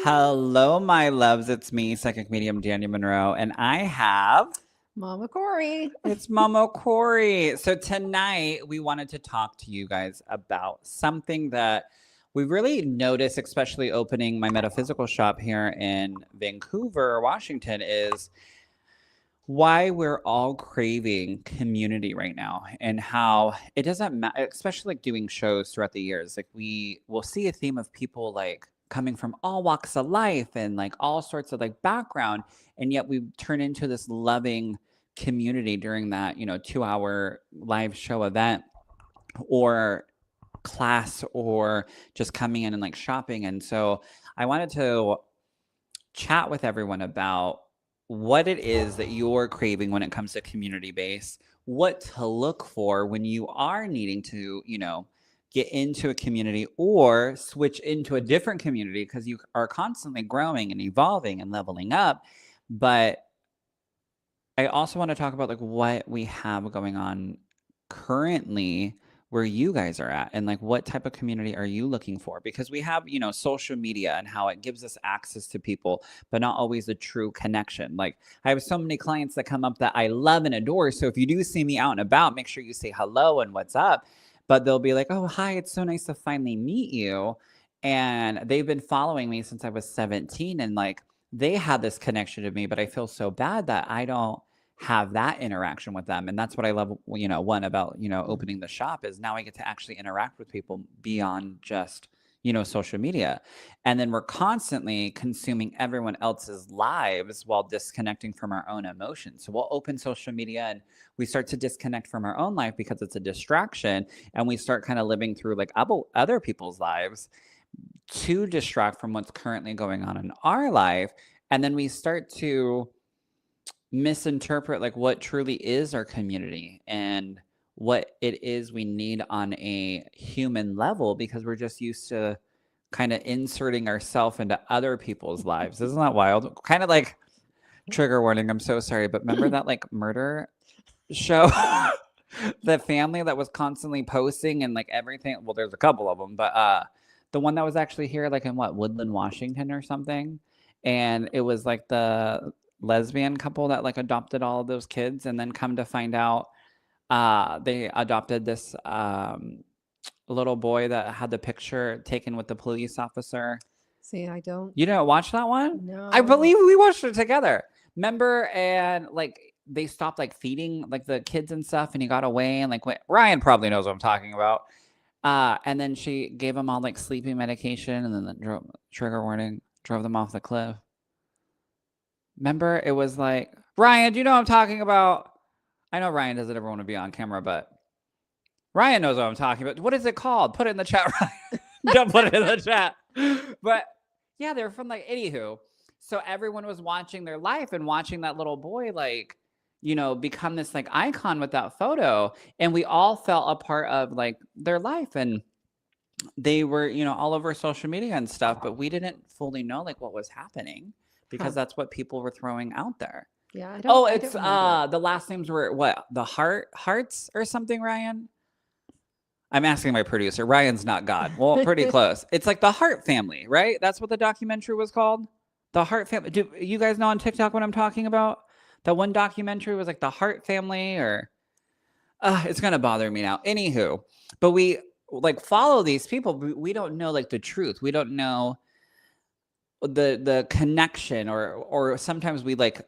Hello, my loves. It's me, psychic medium Daniel Monroe, and I have Mama Kori. it's Momo Kori. So tonight we wanted to talk to you guys about something that we really noticed, especially opening my metaphysical shop here in Vancouver, Washington, is why we're all craving community right now and how it doesn't matter, especially like doing shows throughout the years. Like we will see a theme of people like coming from all walks of life and like all sorts of like background. And yet we turn into this loving community during that, 2 hour live show event or class or just coming in and like shopping. And so I wanted to chat with everyone about what it is that you're craving when it comes to community base, what to look for when you are needing to, get into a community or switch into a different community because you are constantly growing and evolving and leveling up. But I also want to talk about like what we have going on currently where you guys are at and like what type of community are you looking for, because we have social media and how it gives us access to people but not always a true connection. Like I have so many clients that come up that I love and adore, so if you do see me out and about, make sure you say hello and what's up, but they'll be like, oh hi, it's so nice to finally meet you, and they've been following me since I was 17, and like they had this connection to me, but I feel so bad that I don't have that interaction with them. And that's what I love, one about, opening the shop is now I get to actually interact with people beyond just, social media. And then we're constantly consuming everyone else's lives while disconnecting from our own emotions. So we'll open social media and we start to disconnect from our own life because it's a distraction. And we start kind of living through like other people's lives to distract from what's currently going on in our life. And then we start to misinterpret like what truly is our community and what it is we need on a human level, because we're just used to kind of inserting ourselves into other people's lives. Isn't that wild? Kind of like, trigger warning, I'm so sorry, but remember that like murder show? The family that was constantly posting and like everything. Well, there's a couple of them, but the one that was actually here like in what, Woodland, Washington or something, and it was like the lesbian couple that like adopted all of those kids, and then come to find out they adopted this little boy that had the picture taken with the police officer. See, I don't You didn't watch that one? I know. believe we watched it together. Remember? And like they stopped like feeding like the kids and stuff, and he got away and like went. Ryan probably knows what I'm talking about. And then she gave him all like sleeping medication, and then trigger warning, drove them off the cliff. Remember? It was like, Ryan, do you know what I'm talking about? I know Ryan doesn't ever want to be on camera, but Ryan knows what I'm talking about. What is it called? Put it in the chat, Ryan. Don't put it in the chat. But yeah, they're from like, anywho. So everyone was watching their life and watching that little boy, like, become this like icon with that photo. And we all felt a part of like their life. And they were, all over social media and stuff, but we didn't fully know like what was happening because Huh. that's what people were throwing out there. Yeah, Oh, I it's don't remember it. the last names were what? The Hearts or something, Ryan? I'm asking my producer. Ryan's not God. Well, pretty close. It's like the Hart family, right? That's what the documentary was called. The Hart family. Do you guys know on TikTok what I'm talking about? That one documentary was like the Hart family, or it's gonna bother me now. Anywho, but we like follow these people. But we don't know like the truth. We don't know the connection, or sometimes we like,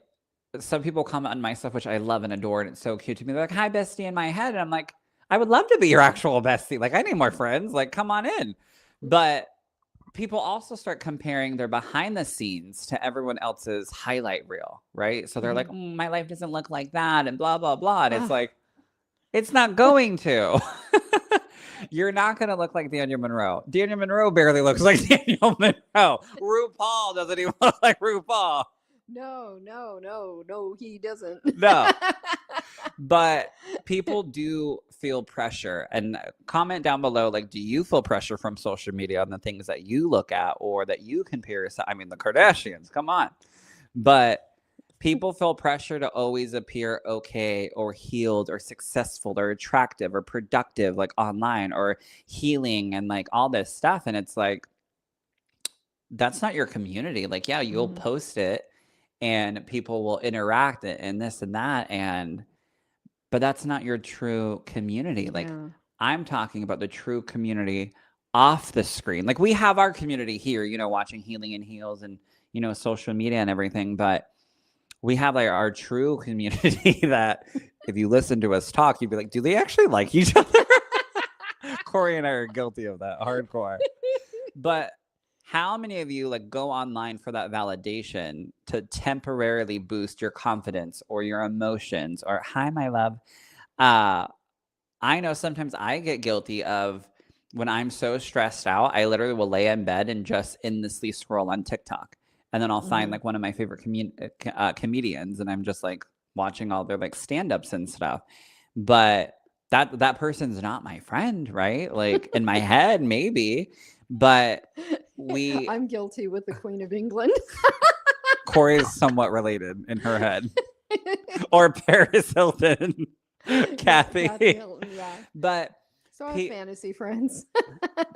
some people comment on my stuff, which I love and adore, and it's so cute to me. They're like, "Hi, bestie," in my head, and I'm like, I would love to be your actual bestie. Like, I need more friends. Like, come on in. But people also start comparing their behind the scenes to everyone else's highlight reel, right? So they're like, my life doesn't look like that, and blah blah blah. And it's Ah, like, it's not going to. You're not going to look like Daniel Monroe. Daniel Monroe barely looks like Daniel Monroe. RuPaul doesn't even look like RuPaul. no, he doesn't. No. But people do feel pressure, and comment down below, like, do you feel pressure from social media on the things that you look at or that you compare yourself? I mean, the Kardashians, come on. But people feel pressure to always appear okay or healed or successful or attractive or productive, like online, or healing and like all this stuff. And it's like, that's not your community. Like, yeah, you'll Mhm. post it and people will interact and this and that. But that's not your true community. Like, Yeah. I'm talking about the true community off the screen. Like, we have our community here, watching Healing and Heals and, social media and everything. But we have like our true community that if you listen to us talk, you'd be like, do they actually like each other? Kori and I are guilty of that hardcore. But how many of you like go online for that validation to temporarily boost your confidence or your emotions or hi, my love? I know sometimes I get guilty of when I'm so stressed out, I literally will lay in bed and just endlessly scroll on TikTok. And then I'll find Mhm. like one of my favorite comedians and I'm just like watching all their like stand-ups and stuff. But that person's not my friend, right? Like in my head, maybe. But we I'm guilty with the Queen of England. Kori is somewhat related in her head. Or Paris Hilton, Yeah, Kathy. Kathy Hilton, yeah. But So I have fantasy friends.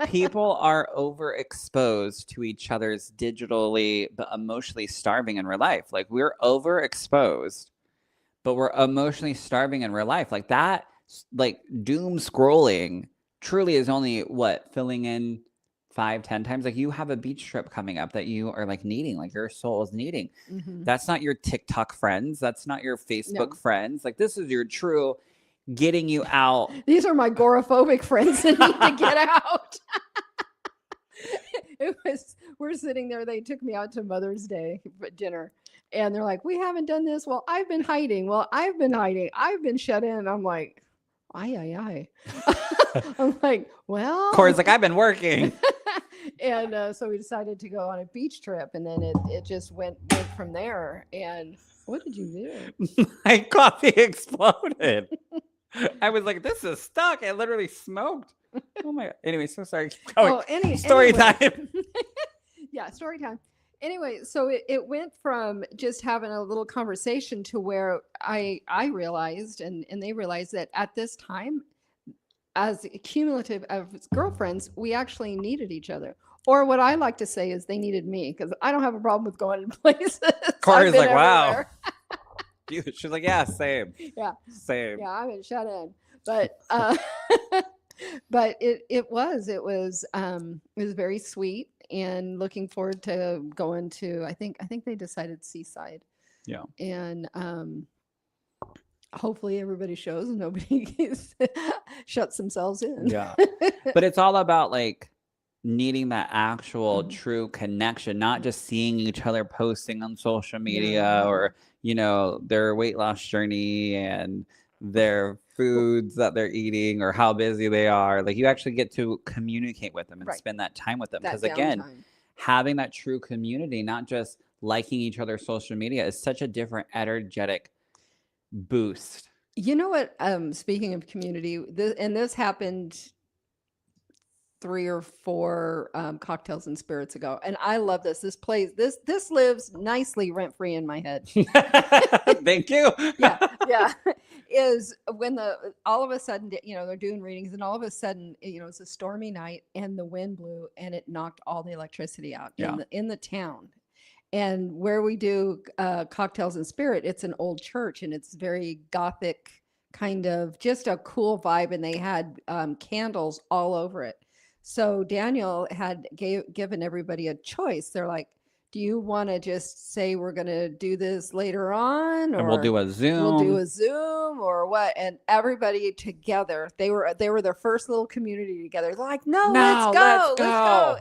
people are overexposed to each other's digitally but emotionally starving in real life. Like we're overexposed, but we're emotionally starving in real life. Like that, like doom scrolling truly is only what filling in 5-10 times. Like you have a beach trip coming up that you are like needing, like your soul is needing. Mhm. That's not your TikTok friends. That's not your Facebook No. friends. Like this is your true getting you out. These are my agoraphobic friends that need to get out. We're sitting there. They took me out to Mother's Day dinner and they're like, we haven't done this. Well, I've been hiding. Well, I've been hiding. I've been shut in. I'm like, aye. I'm like, well, Kori's like, I've been working. and so we decided to go on a beach trip and then it just went from there. And what did you do? My coffee exploded. I was like, this is stuck. It literally smoked. Oh my god. Anyway, so sorry. Keep going. Story Anyway. time. Yeah, story time. Anyway, so it went from just having a little conversation to where I realized and they realized that at this time, as a cumulative of girlfriends, we actually needed each other. Or what I like to say is they needed me because I don't have a problem with going to places. Kori's like, wow. everywhere. She's like, yeah, same. Yeah. Same. Yeah, I've been shut in. But but it was very sweet and looking forward to going to I think they decided Seaside. Yeah. And hopefully everybody shows and nobody shuts themselves in. Yeah. But it's all about like needing that actual true connection, not just seeing each other posting on social media or, their weight loss journey and their foods that they're eating or how busy they are. Like you actually get to communicate with them and spend that time with them. Because again, having that true community, not just liking each other's social media, is such a different energetic boost. You know what? Speaking of community, this happened 3 or 4 cocktails and spirits ago, and I love this. This lives nicely rent free in my head. Thank you. Yeah. Is when all of a sudden, they're doing readings, and all of a sudden, it's a stormy night, and the wind blew, and it knocked all the electricity out in the town. And where we do cocktails and spirit, it's an old church, and it's very gothic, kind of just a cool vibe, and they had candles all over it. So Daniel had given everybody a choice. They're like, do you want to just say we're going to do this later on, or and we'll do a Zoom? We'll do a Zoom or what? And everybody together, they were their first little community together. They're like, no, let's go.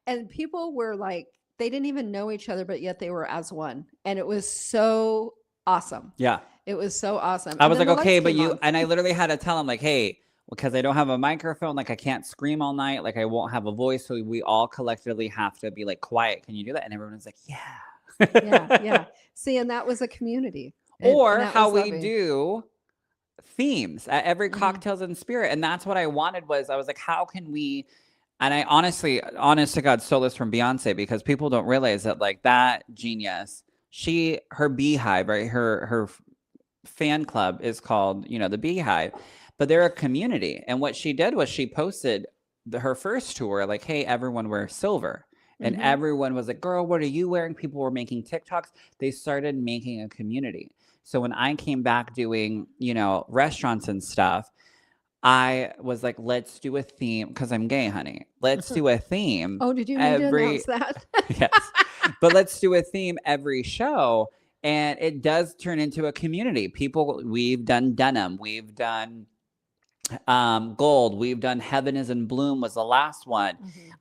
And people were like, they didn't even know each other, but yet they were as one. And it was so awesome. Yeah. It was so awesome. I was like, okay, but and I literally had to tell him like, hey, because I don't have a microphone, like I can't scream all night, like I won't have a voice, so we all collectively have to be like quiet. Can you do that? And everyone's like, yeah. Yeah. See, and that was a community. Or how we do themes at every cocktails and spirit. And that's what I wanted was I was like, how can we? And I honest to God, stole this from Beyonce because people don't realize that like that genius, her beehive, right? Her fan club is called, the Beehive, but they're a community. And what she did was she posted her first tour, like, hey, everyone wear silver. And everyone was like, girl, what are you wearing? People were making TikToks. They started making a community. So when I came back doing, restaurants and stuff, I was like, let's do a theme, because I'm gay, honey. Let's do a theme. Oh, did you need to announce that? Yes. But let's do a theme every show. And it does turn into a community. We've done denim. We've done gold. We've done Heaven is in Bloom was the last one.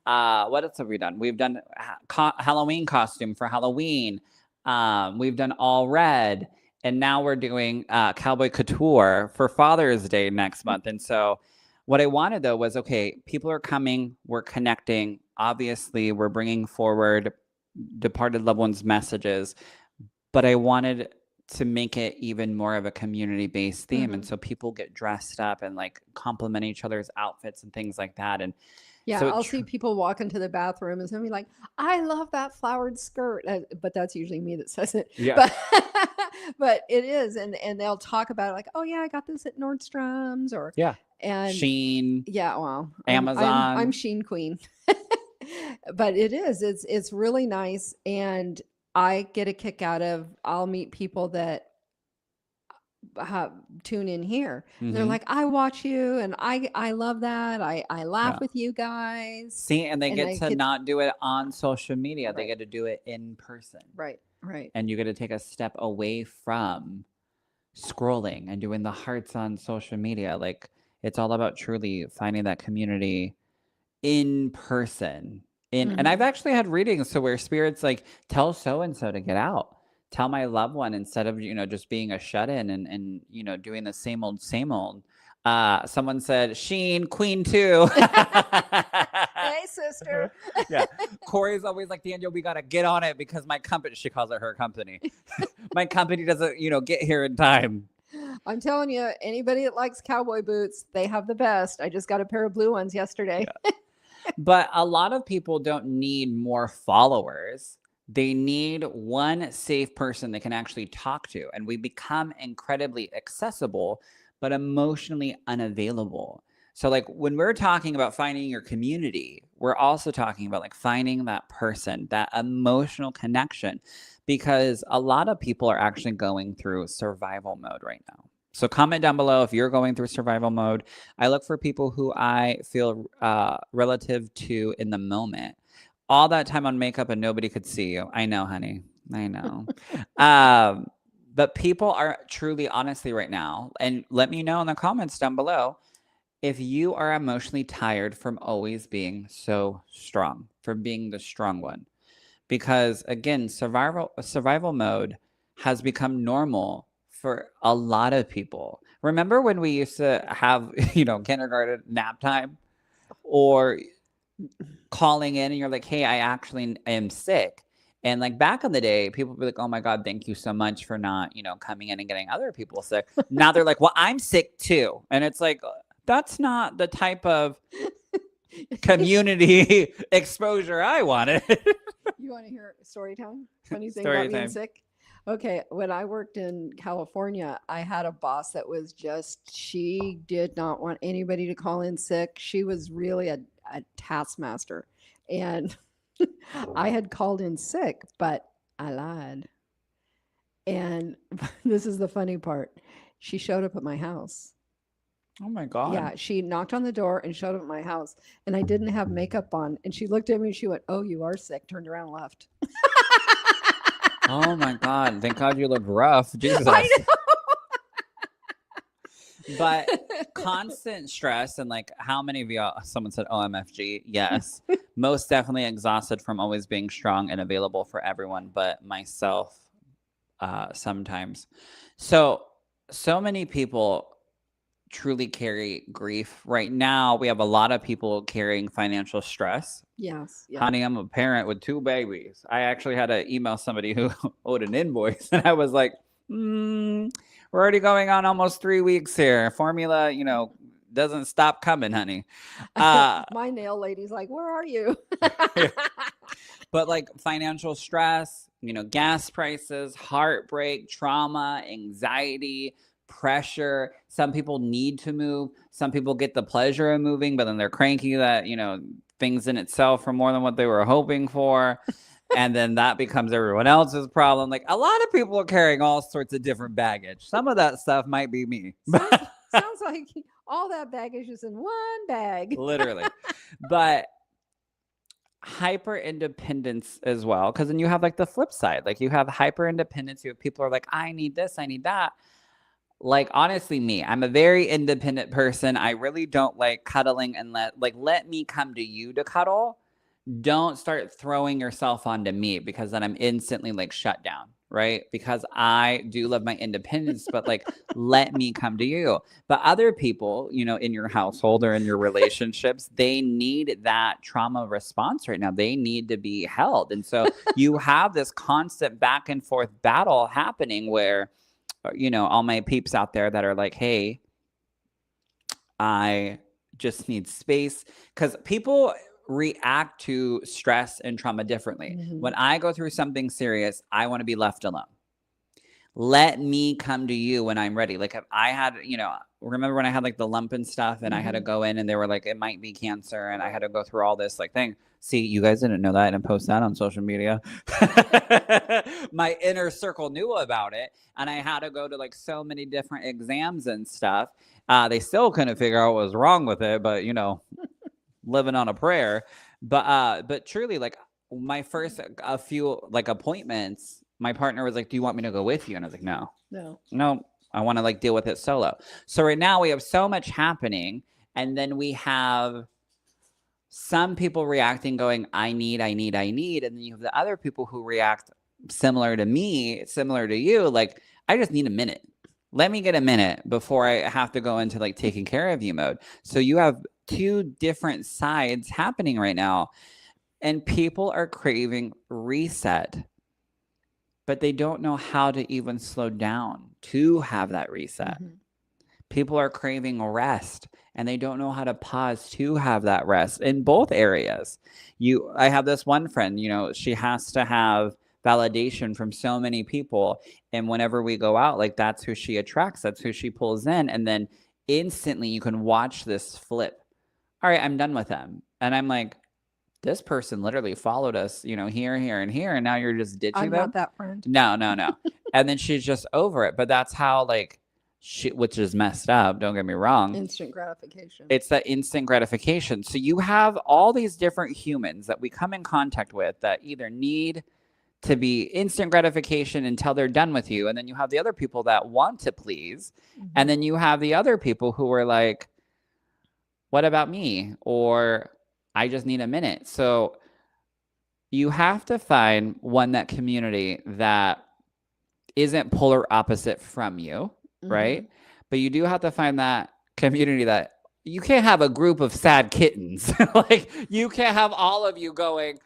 What else have we done? We've done Halloween costume for Halloween. We've done all red. And now we're doing Cowboy Couture for Father's Day next month. And so what I wanted, though, was, okay, people are coming. We're connecting. Obviously, we're bringing forward departed loved ones' messages. But I wanted to make it even more of a community-based theme. And so people get dressed up and like compliment each other's outfits and things like that. And yeah, so I'll see people walk into the bathroom and somebody like, I love that flowered skirt. But that's usually me that says it. Yeah. But it is. And they'll talk about it like, oh, yeah, I got this at Nordstrom's or and Shein. Yeah, well, Amazon. I'm Shein queen. But it is. It's really nice. And I get a kick out of, I'll meet people that tune in here. They're like, I watch you and I love that. I laugh with you guys. See, and they get to not do it on social media. Right. They get to do it in person. Right. And you get to take a step away from scrolling and doing the hearts on social media. Like, it's all about truly finding that community in person. And I've actually had readings so where spirits like, tell so-and-so to get out. Tell my loved one, instead of, just being a shut-in and doing the same old. Someone said, Shein, queen too. Hey, sister. Yeah. Kori's always like, Daniel, we got to get on it because my company, she calls it her company. My company doesn't, get here in time. I'm telling you, anybody that likes cowboy boots, they have the best. I just got a pair of blue ones yesterday. Yeah. But a lot of people don't need more followers. They need one safe person they can actually talk to. And we become incredibly accessible, but emotionally unavailable. So like when we're talking about finding your community, we're also talking about like finding that person, that emotional connection, because a lot of people are actually going through survival mode right now. So comment down below if you're going through survival mode. I look for people who I feel relative to in the moment. All that time on makeup and nobody could see you. I know, honey. I know. But people are truly, honestly right now, and let me know in the comments down below if you are emotionally tired from always being so strong, from being the strong one. Because again, survival mode has become normal for a lot of people. Remember when we used to have, kindergarten nap time, or calling in and you're like, hey, I actually am sick. And like back in the day, people would be like, oh my God, thank you so much for not, coming in and getting other people sick. Now they're like, well, I'm sick too. And it's like, that's not the type of community exposure I wanted. You want to hear story time? Funny thing about being sick? Okay, when I worked in California, I had a boss that was she did not want anybody to call in sick. She was really a taskmaster. And I had called in sick, but I lied. And this is the funny part. She showed up at my house. Oh my God. Yeah, she knocked on the door and showed up at my house. And I didn't have makeup on. And she looked at me and she went, oh, you are sick. Turned around and left. Oh my God. Thank God you look rough. Jesus. I know. But constant stress, and like how many of y'all, someone said OMFG. Yes. Most definitely exhausted from always being strong and available for everyone, but myself sometimes. So many people truly carry grief. Right now, we have a lot of people carrying financial stress. Yes. Yeah. Honey, I'm a parent with 2 babies. I actually had to email somebody who owed an invoice, and I was like, we're already going on almost 3 weeks here. Formula, doesn't stop coming, honey. My nail lady's like, where are you? But like financial stress, gas prices, heartbreak, trauma, anxiety, pressure. Some people need to move. Some people get the pleasure of moving, but then they're cranky that, things in itself are more than what they were hoping for. And then that becomes everyone else's problem. Like, a lot of people are carrying all sorts of different baggage. Some of that stuff might be me. Sounds like all that baggage is in one bag. Literally. But hyper independence as well, because then you have like the flip side. Like, you have hyper independence. You have people are like, I need this, I need that. Like, honestly, me, I'm a very independent person. I really don't like cuddling and let me come to you to cuddle. Don't start throwing yourself onto me, because then I'm instantly like shut down, right? Because I do love my independence, but like, let me come to you. But other people, in your household or in your relationships, they need that trauma response right now. They need to be held. And so you have this constant back and forth battle happening where, all my peeps out there that are like, hey, I just need space, because people react to stress and trauma differently. When I go through something serious, I want to be left alone. Let me come to you when I'm ready. Like, if I had, remember when I had like the lump and stuff, and I had to go in and they were like, it might be cancer, and I had to go through all this like thing. See, you guys didn't know that and post that on social media. My inner circle knew about it, and I had to go to like so many different exams and stuff. They still couldn't figure out what was wrong with it, but living on a prayer. But truly, like, my first a few like appointments, my partner was like, do you want me to go with you? And I was like, no, I want to like deal with it solo. So right now we have so much happening, and then we have some people reacting going, I need, and then you have the other people who react similar to me, similar to you, like, I just need a minute. Let me get a minute before I have to go into like taking care of you mode. So you have two different sides happening right now, and people are craving reset, but they don't know how to even slow down to have that reset. People are craving rest, and they don't know how to pause to have that rest in both areas. I have this one friend, she has to have validation from so many people, and whenever we go out, like, that's who she attracts, that's who she pulls in, and then instantly you can watch this flip. All right, I'm done with them, and I'm like, this person literally followed us, here, and here, and now you're just ditching them. I'm not that friend. No. And then she's just over it. But that's how, like, which is messed up, don't get me wrong. Instant gratification. It's that instant gratification. So you have all these different humans that we come in contact with that either need to be instant gratification until they're done with you. And then you have the other people that want to please. And then you have the other people who are like, what about me? Or I just need a minute. So you have to find that community that isn't polar opposite from you, right? But you do have to find that community that you can't have a group of sad kittens. Like, you can't have all of you going,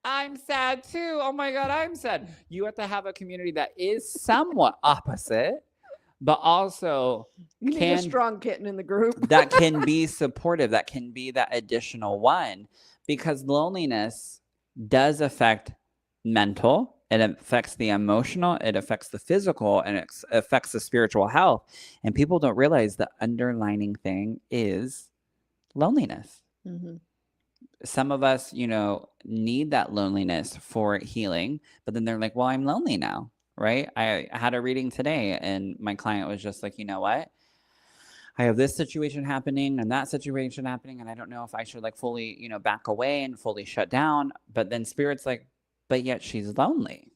I'm sad too. Oh my God, I'm sad. You have to have a community that is somewhat opposite, but also you need a strong kitten in the group that can be supportive, that can be that additional one, because loneliness does affect mental, it affects the emotional, it affects the physical, and it affects the spiritual health. And people don't realize the underlining thing is loneliness. Some of us, need that loneliness for healing, but then they're like, well, I'm lonely now, right? I had a reading today, and my client was just like, you know what? I have this situation happening and that situation happening, and I don't know if I should like fully, back away and fully shut down. But then Spirit's like, but yet she's lonely.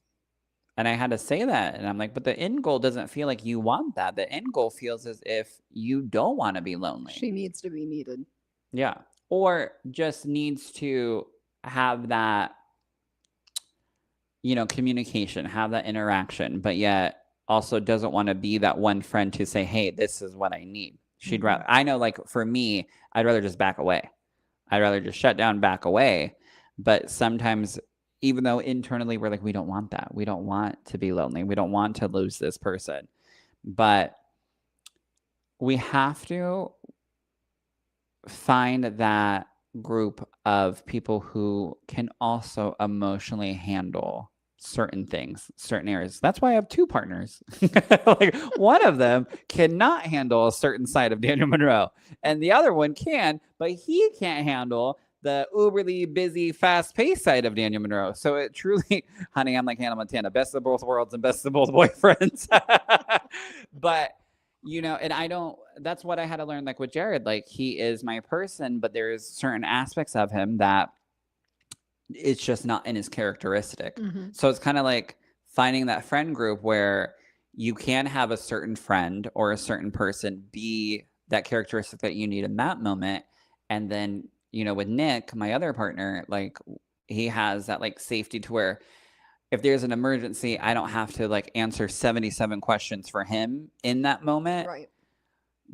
And I had to say that. And I'm like, but the end goal doesn't feel like you want that. The end goal feels as if you don't want to be lonely. She needs to be needed. Yeah. Or just needs to have that, communication, have that interaction, but yet also doesn't want to be that one friend to say, hey, this is what I need. She'd rather, I know, like, for me, I'd rather just back away. I'd rather just shut down, back away. But sometimes, even though internally we're like, we don't want that. We don't want to be lonely. We don't want to lose this person. But we have to find that group of people who can also emotionally handle certain things, certain areas. That's why I have 2 partners. Like one of them cannot handle a certain side of Daniel Monroe, and the other one can, but he can't handle the uberly busy, fast-paced side of Daniel Monroe. So it truly, honey, I'm like Hannah Montana, best of both worlds and best of both boyfriends. But and that's what I had to learn, like with Jared, like he is my person, but there's certain aspects of him that it's just not in his characteristic. Mm-hmm. So it's kind of like finding that friend group where you can have a certain friend or a certain person be that characteristic that you need in that moment. And then, with Nick, my other partner, like he has that like safety to where if there's an emergency, I don't have to like answer 77 questions for him in that moment. Right.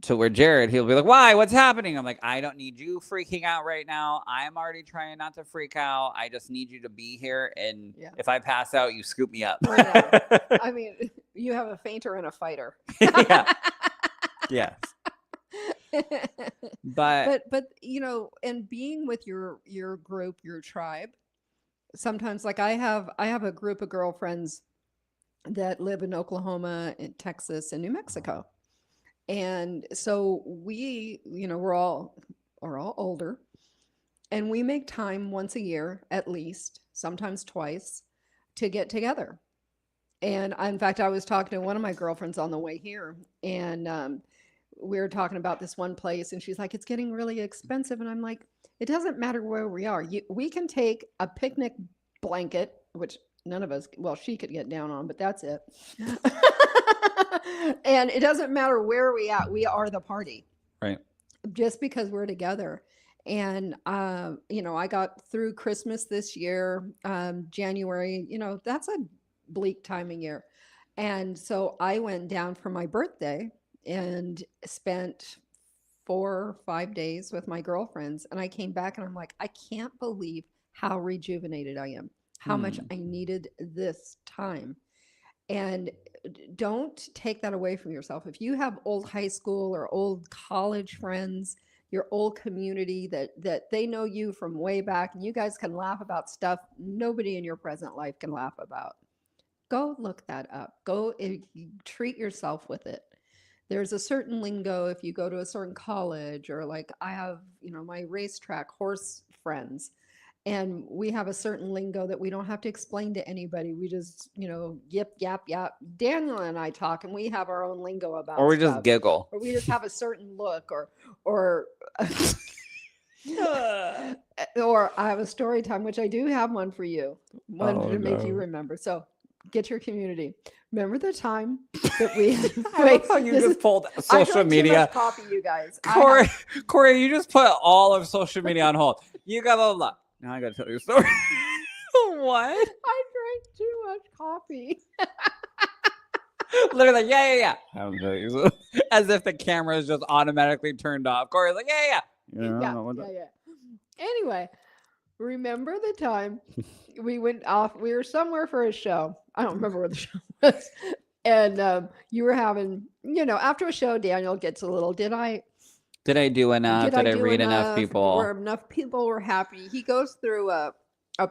To where Jared, he'll be like, why? What's happening? I'm like, I don't need you freaking out right now. I'm already trying not to freak out. I just need you to be here. And if I pass out, you scoop me up. I mean, you have a fainter and a fighter. Yeah. Yes. But and being with your group, your tribe, sometimes like I have a group of girlfriends that live in Oklahoma and Texas and New Mexico. And so we, we're all older, and we make time once a year, at least, sometimes twice, to get together. And in fact, I was talking to one of my girlfriends on the way here, and we were talking about this one place, and she's like, it's getting really expensive. And I'm like, it doesn't matter where we are. We can take a picnic blanket, which none of us, well, she could get down on, but that's it. And it doesn't matter where we are the party. Right. Just because we're together. And, I got through Christmas this year, January, that's a bleak time of year. And so I went down for my birthday and spent 4 or 5 days with my girlfriends. And I came back and I'm like, I can't believe how rejuvenated I am, how much I needed this time. And don't take that away from yourself. If you have old high school or old college friends, your old community that they know you from way back, and you guys can laugh about stuff nobody in your present life can laugh about, go look that up. Go treat yourself with it. There's a certain lingo if you go to a certain college, or like I have, my racetrack horse friends. And we have a certain lingo that we don't have to explain to anybody. We just, yip, yap, yap. Daniel and I talk, and we have our own lingo about or we stuff. just giggle. Or we just have a certain look, or or I have a story time, which I do have one for you, to make you remember. So get your community. Remember the time that we I love how you just pulled social media. Too much coffee, you guys. Kori, you just put all of social media on hold. You got a lot. Now I got to tell you a story. What? I drank too much coffee. Literally, like, yeah. I'll tell you so. As if the camera is just automatically turned off. Kori's like, yeah. Yeah. Anyway, remember the time we went off? We were somewhere for a show. I don't remember where the show was. And you were having, after a show, Daniel gets a little, did I do enough? Did I read enough people? Where enough people were happy. He goes through a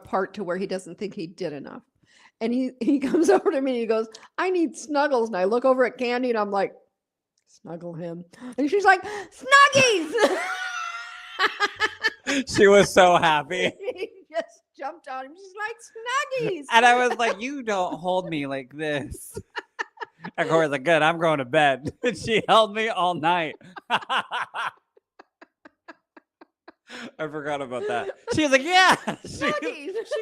part to where he doesn't think he did enough. And he comes over to me and he goes, I need snuggles. And I look over at Candy and I'm like, snuggle him. And she's like, Snuggies! She was so happy. He just jumped on him. She's like, Snuggies! And I was like, you don't hold me like this. And Kori's like, good, I'm going to bed. And she held me all night. I forgot about that. She was like, yeah. She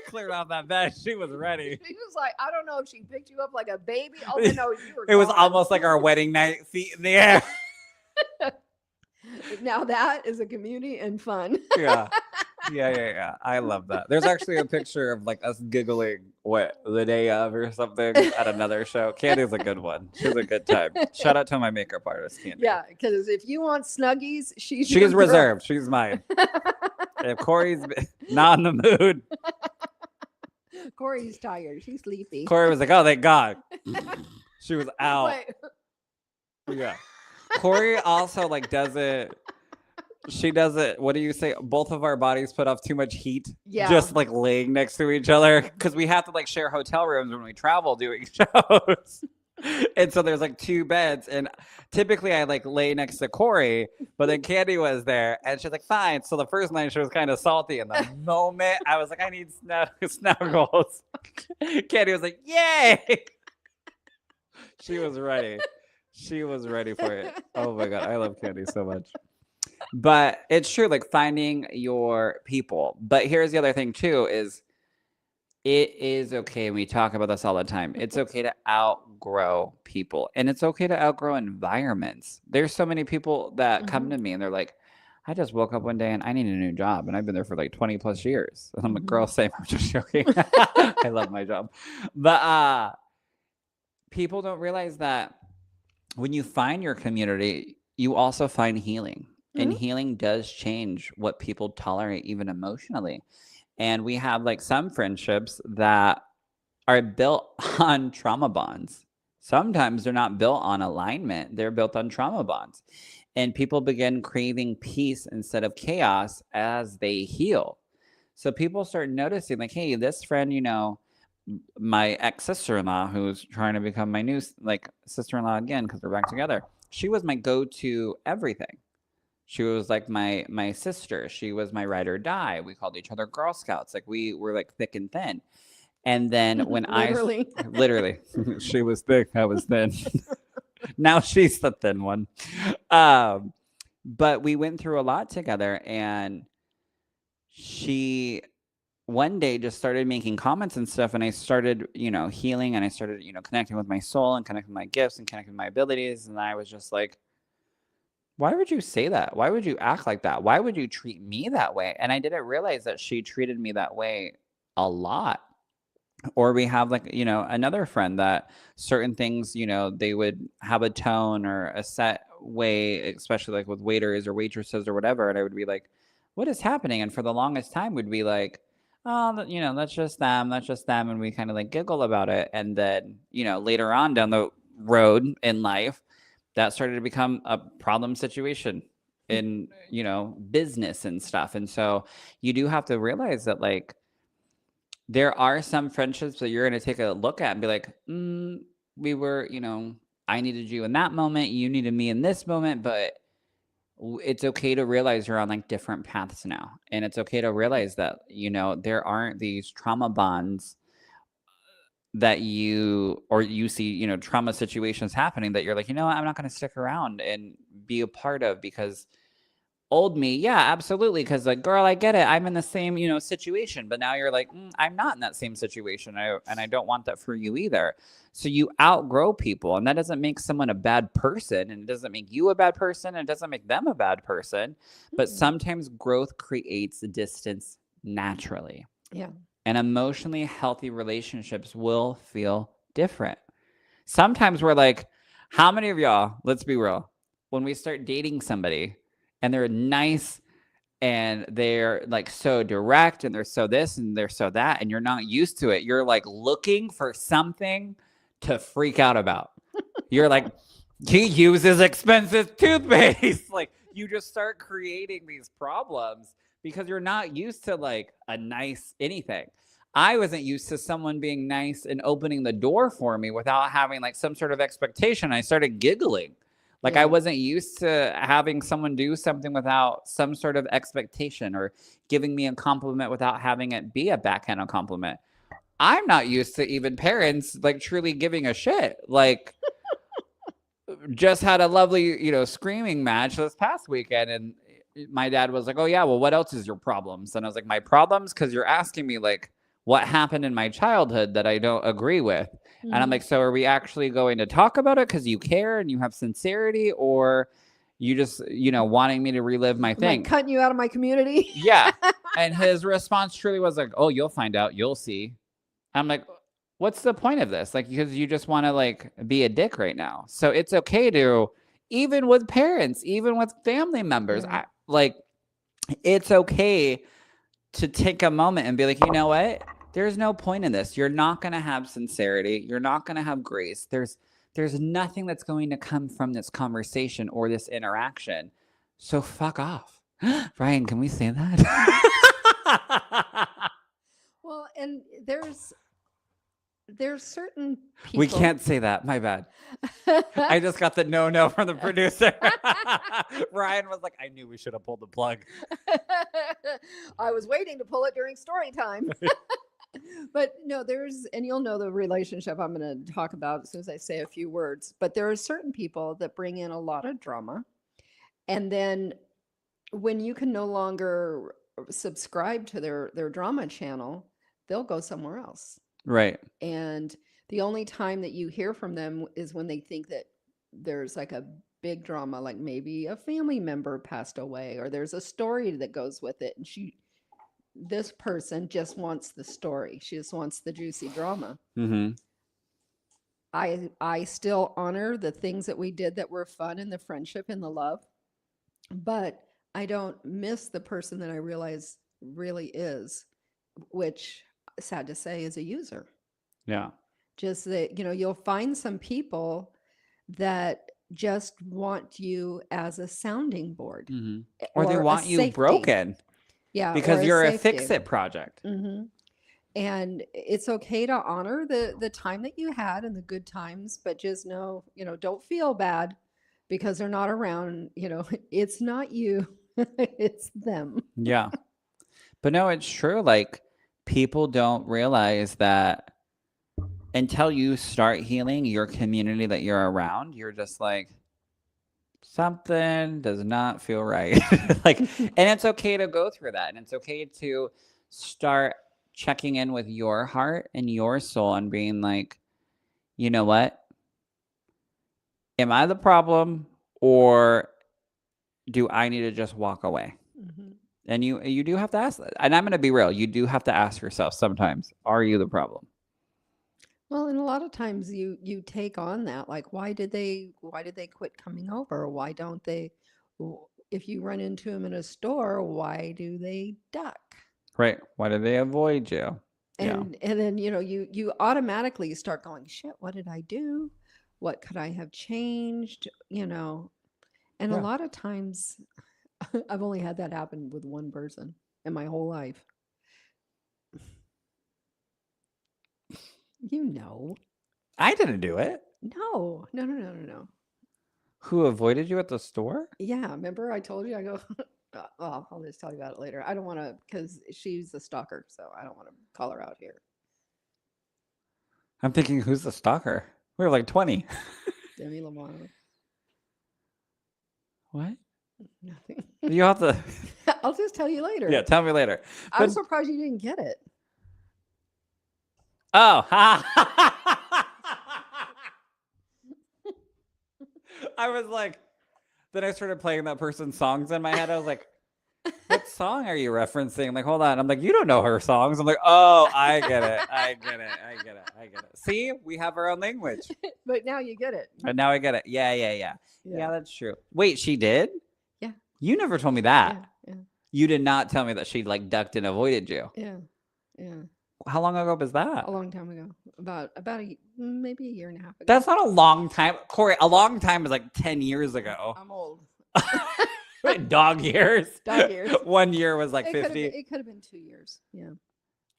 cleared off that bed. She was ready. She was like, I don't know if she picked you up like a baby. All I know you were It was almost like our wedding night, feet in the air. Now that is a community and fun. Yeah. I love that. There's actually a picture of like us giggling the day of or something at another show. Candy's a good one. She's a good time. Shout out to my makeup artist, Candy. Yeah, because if you want Snuggies, she's reserved. She's mine. If Kori's not in the mood. Kori's tired. She's sleepy. Kori was like, oh, thank God. She was out. Wait. Yeah. Kori also like doesn't. she does it. What do you say? Both of our bodies put off too much heat. Yeah. Just like laying next to each other because we have to like share hotel rooms when we travel doing shows. And so there's like 2 beds, and typically I like lay next to Kori, but then Candy was there, and she's like, "Fine." So the first night she was kind of salty, and the moment I was like, "I need snuggles," Candy was like, "Yay!" She was ready. She was ready for it. Oh my god, I love Candy so much. But it's true, like finding your people. But here's the other thing too: is it is okay, and we talk about this all the time. It's okay to outgrow people, and it's okay to outgrow environments. There's so many people that come to me and they're like, I just woke up one day and I need a new job, and I've been there for like 20 plus years. And I'm like, girl, same. I'm just joking. I love my job. But people don't realize that when you find your community, you also find healing. And healing does change what people tolerate, even emotionally. And we have like some friendships that are built on trauma bonds. Sometimes they're not built on alignment, they're built on trauma bonds. And people begin craving peace instead of chaos as they heal. So people start noticing, like, hey, this friend, my ex sister-in-law, who's trying to become my new like sister-in-law again because we're back together, she was my go-to everything. She was like my sister. She was my ride or die. We called each other Girl Scouts. Like we were like thick and thin. And then when Literally. literally, she was thick, I was thin. Now she's the thin one. But we went through a lot together, and she one day just started making comments and stuff, and I started, healing, and I started, connecting with my soul and connecting with my gifts and connecting with my abilities. And I was just like, why would you say that? Why would you act like that? Why would you treat me that way? And I didn't realize that she treated me that way a lot. Or we have like, another friend that certain things, they would have a tone or a set way, especially like with waiters or waitresses or whatever. And I would be like, what is happening? And for the longest time, we'd be like, oh, that's just them. That's just them. And we kind of like giggle about it. And then, later on down the road in life, that started to become a problem situation in, business and stuff. And so you do have to realize that like there are some friendships that you're going to take a look at and be like, we were, I needed you in that moment. You needed me in this moment, but it's okay to realize you're on like different paths now. And it's okay to realize that, there aren't these trauma bonds that you see, trauma situations happening that you're like, I'm not going to stick around and be a part of because old me, yeah, absolutely. Because like, girl, I get it. I'm in the same, situation. But now you're like, I'm not in that same situation. And I don't want that for you either. So you outgrow people, and that doesn't make someone a bad person, and it doesn't make you a bad person, and it doesn't make them a bad person. But sometimes growth creates distance naturally. Yeah. And emotionally healthy relationships will feel different. Sometimes we're like, how many of y'all, let's be real, when we start dating somebody and they're nice and they're like so direct and they're so this and they're so that, and you're not used to it, you're like looking for something to freak out about. You're like, he uses expensive toothpaste. Like you just start creating these problems because you're not used to like a nice anything. I wasn't used to someone being nice and opening the door for me without having like some sort of expectation. I started giggling. Like I wasn't used to having someone do something without some sort of expectation, or giving me a compliment without having it be a backhanded compliment. I'm not used to even parents like truly giving a shit. Like just had a lovely, screaming match this past weekend, and my dad was like, oh yeah, well, what else is your problems? And I was like, my problems? Because you're asking me like what happened in my childhood that I don't agree with. And I'm like, so are we actually going to talk about it because you care and you have sincerity, or you just, wanting me to relive my thing? Like cutting you out of my community? Yeah. And his response truly was like, oh, you'll find out. You'll see. I'm like, what's the point of this? Like, because you just want to like be a dick right now. So it's okay to, even with parents, even with family members, it's okay to take a moment and be like, you know what? There's no point in this. You're not going to have sincerity. You're not going to have grace. There's nothing that's going to come from this conversation or this interaction. So fuck off. Ryan, can we say that? Well, and there's certain people. We can't say that. My bad. I just got the no from the producer. Ryan was like, I knew we should have pulled the plug. I was waiting to pull it during story time. But no, and you'll know the relationship I'm going to talk about as soon as I say a few words. But there are certain people that bring in a lot of drama. And then when you can no longer subscribe to their drama channel, they'll go somewhere else. Right. And the only time that you hear from them is when they think that there's like a big drama, like maybe a family member passed away or there's a story that goes with it. And this person just wants the story. She just wants the juicy drama. Mm-hmm. I still honor the things that we did that were fun and the friendship and the love, but I don't miss the person that I realize really is, which, sad to say, is a user. Yeah. Just that, you'll find some people that just want you as a sounding board. Mm-hmm. Or they want you broken. Yeah. Because you're a fix-it project. Mm-hmm. And it's okay to honor the time that you had and the good times, but just know, don't feel bad because they're not around. It's not you, it's them. Yeah. But no, it's true. Like, people don't realize that until you start healing your community that you're around, you're just like, something does not feel right. Like, and it's okay to go through that. And it's okay to start checking in with your heart and your soul and being like, you know what? Am I the problem, or do I need to just walk away? Mm-hmm. And you do have to ask that. And I'm going to be real. You do have to ask yourself sometimes, are you the problem? Well, and a lot of times you take on that, like, why did they quit coming over? Why don't they, if you run into them in a store, why do they duck? Right. Why do they avoid you? And then, you automatically start going, shit, what did I do? What could I have changed? And a lot of times I've only had that happen with one person in my whole life. I didn't do it. No. Who avoided you at the store? Yeah. Remember I told you, I go, well, I'll just tell you about it later. I don't want to, because she's a stalker, so I don't want to call her out here. I'm thinking, who's the stalker? We were like 20. Demi Lovato. What? Nothing. You have to. I'll just tell you later. Yeah, tell me later. I'm surprised you didn't get it. Oh. I was like, then I started playing that person's songs in my head. I was like, what song are you referencing? I'm like, hold on. I'm like, you don't know her songs. I'm like, oh, I get it. See, we have our own language. But now you get it. But now I get it. Yeah, that's true. Wait, she did? Yeah. You never told me that. Yeah. You did not tell me that she like ducked and avoided you. Yeah. How long ago was that? A long time ago. About maybe a year and a half ago. That's not a long time. Kori, a long time is like 10 years ago. I'm old. Dog years. 1 year was like 50. It could have been 2 years. Yeah.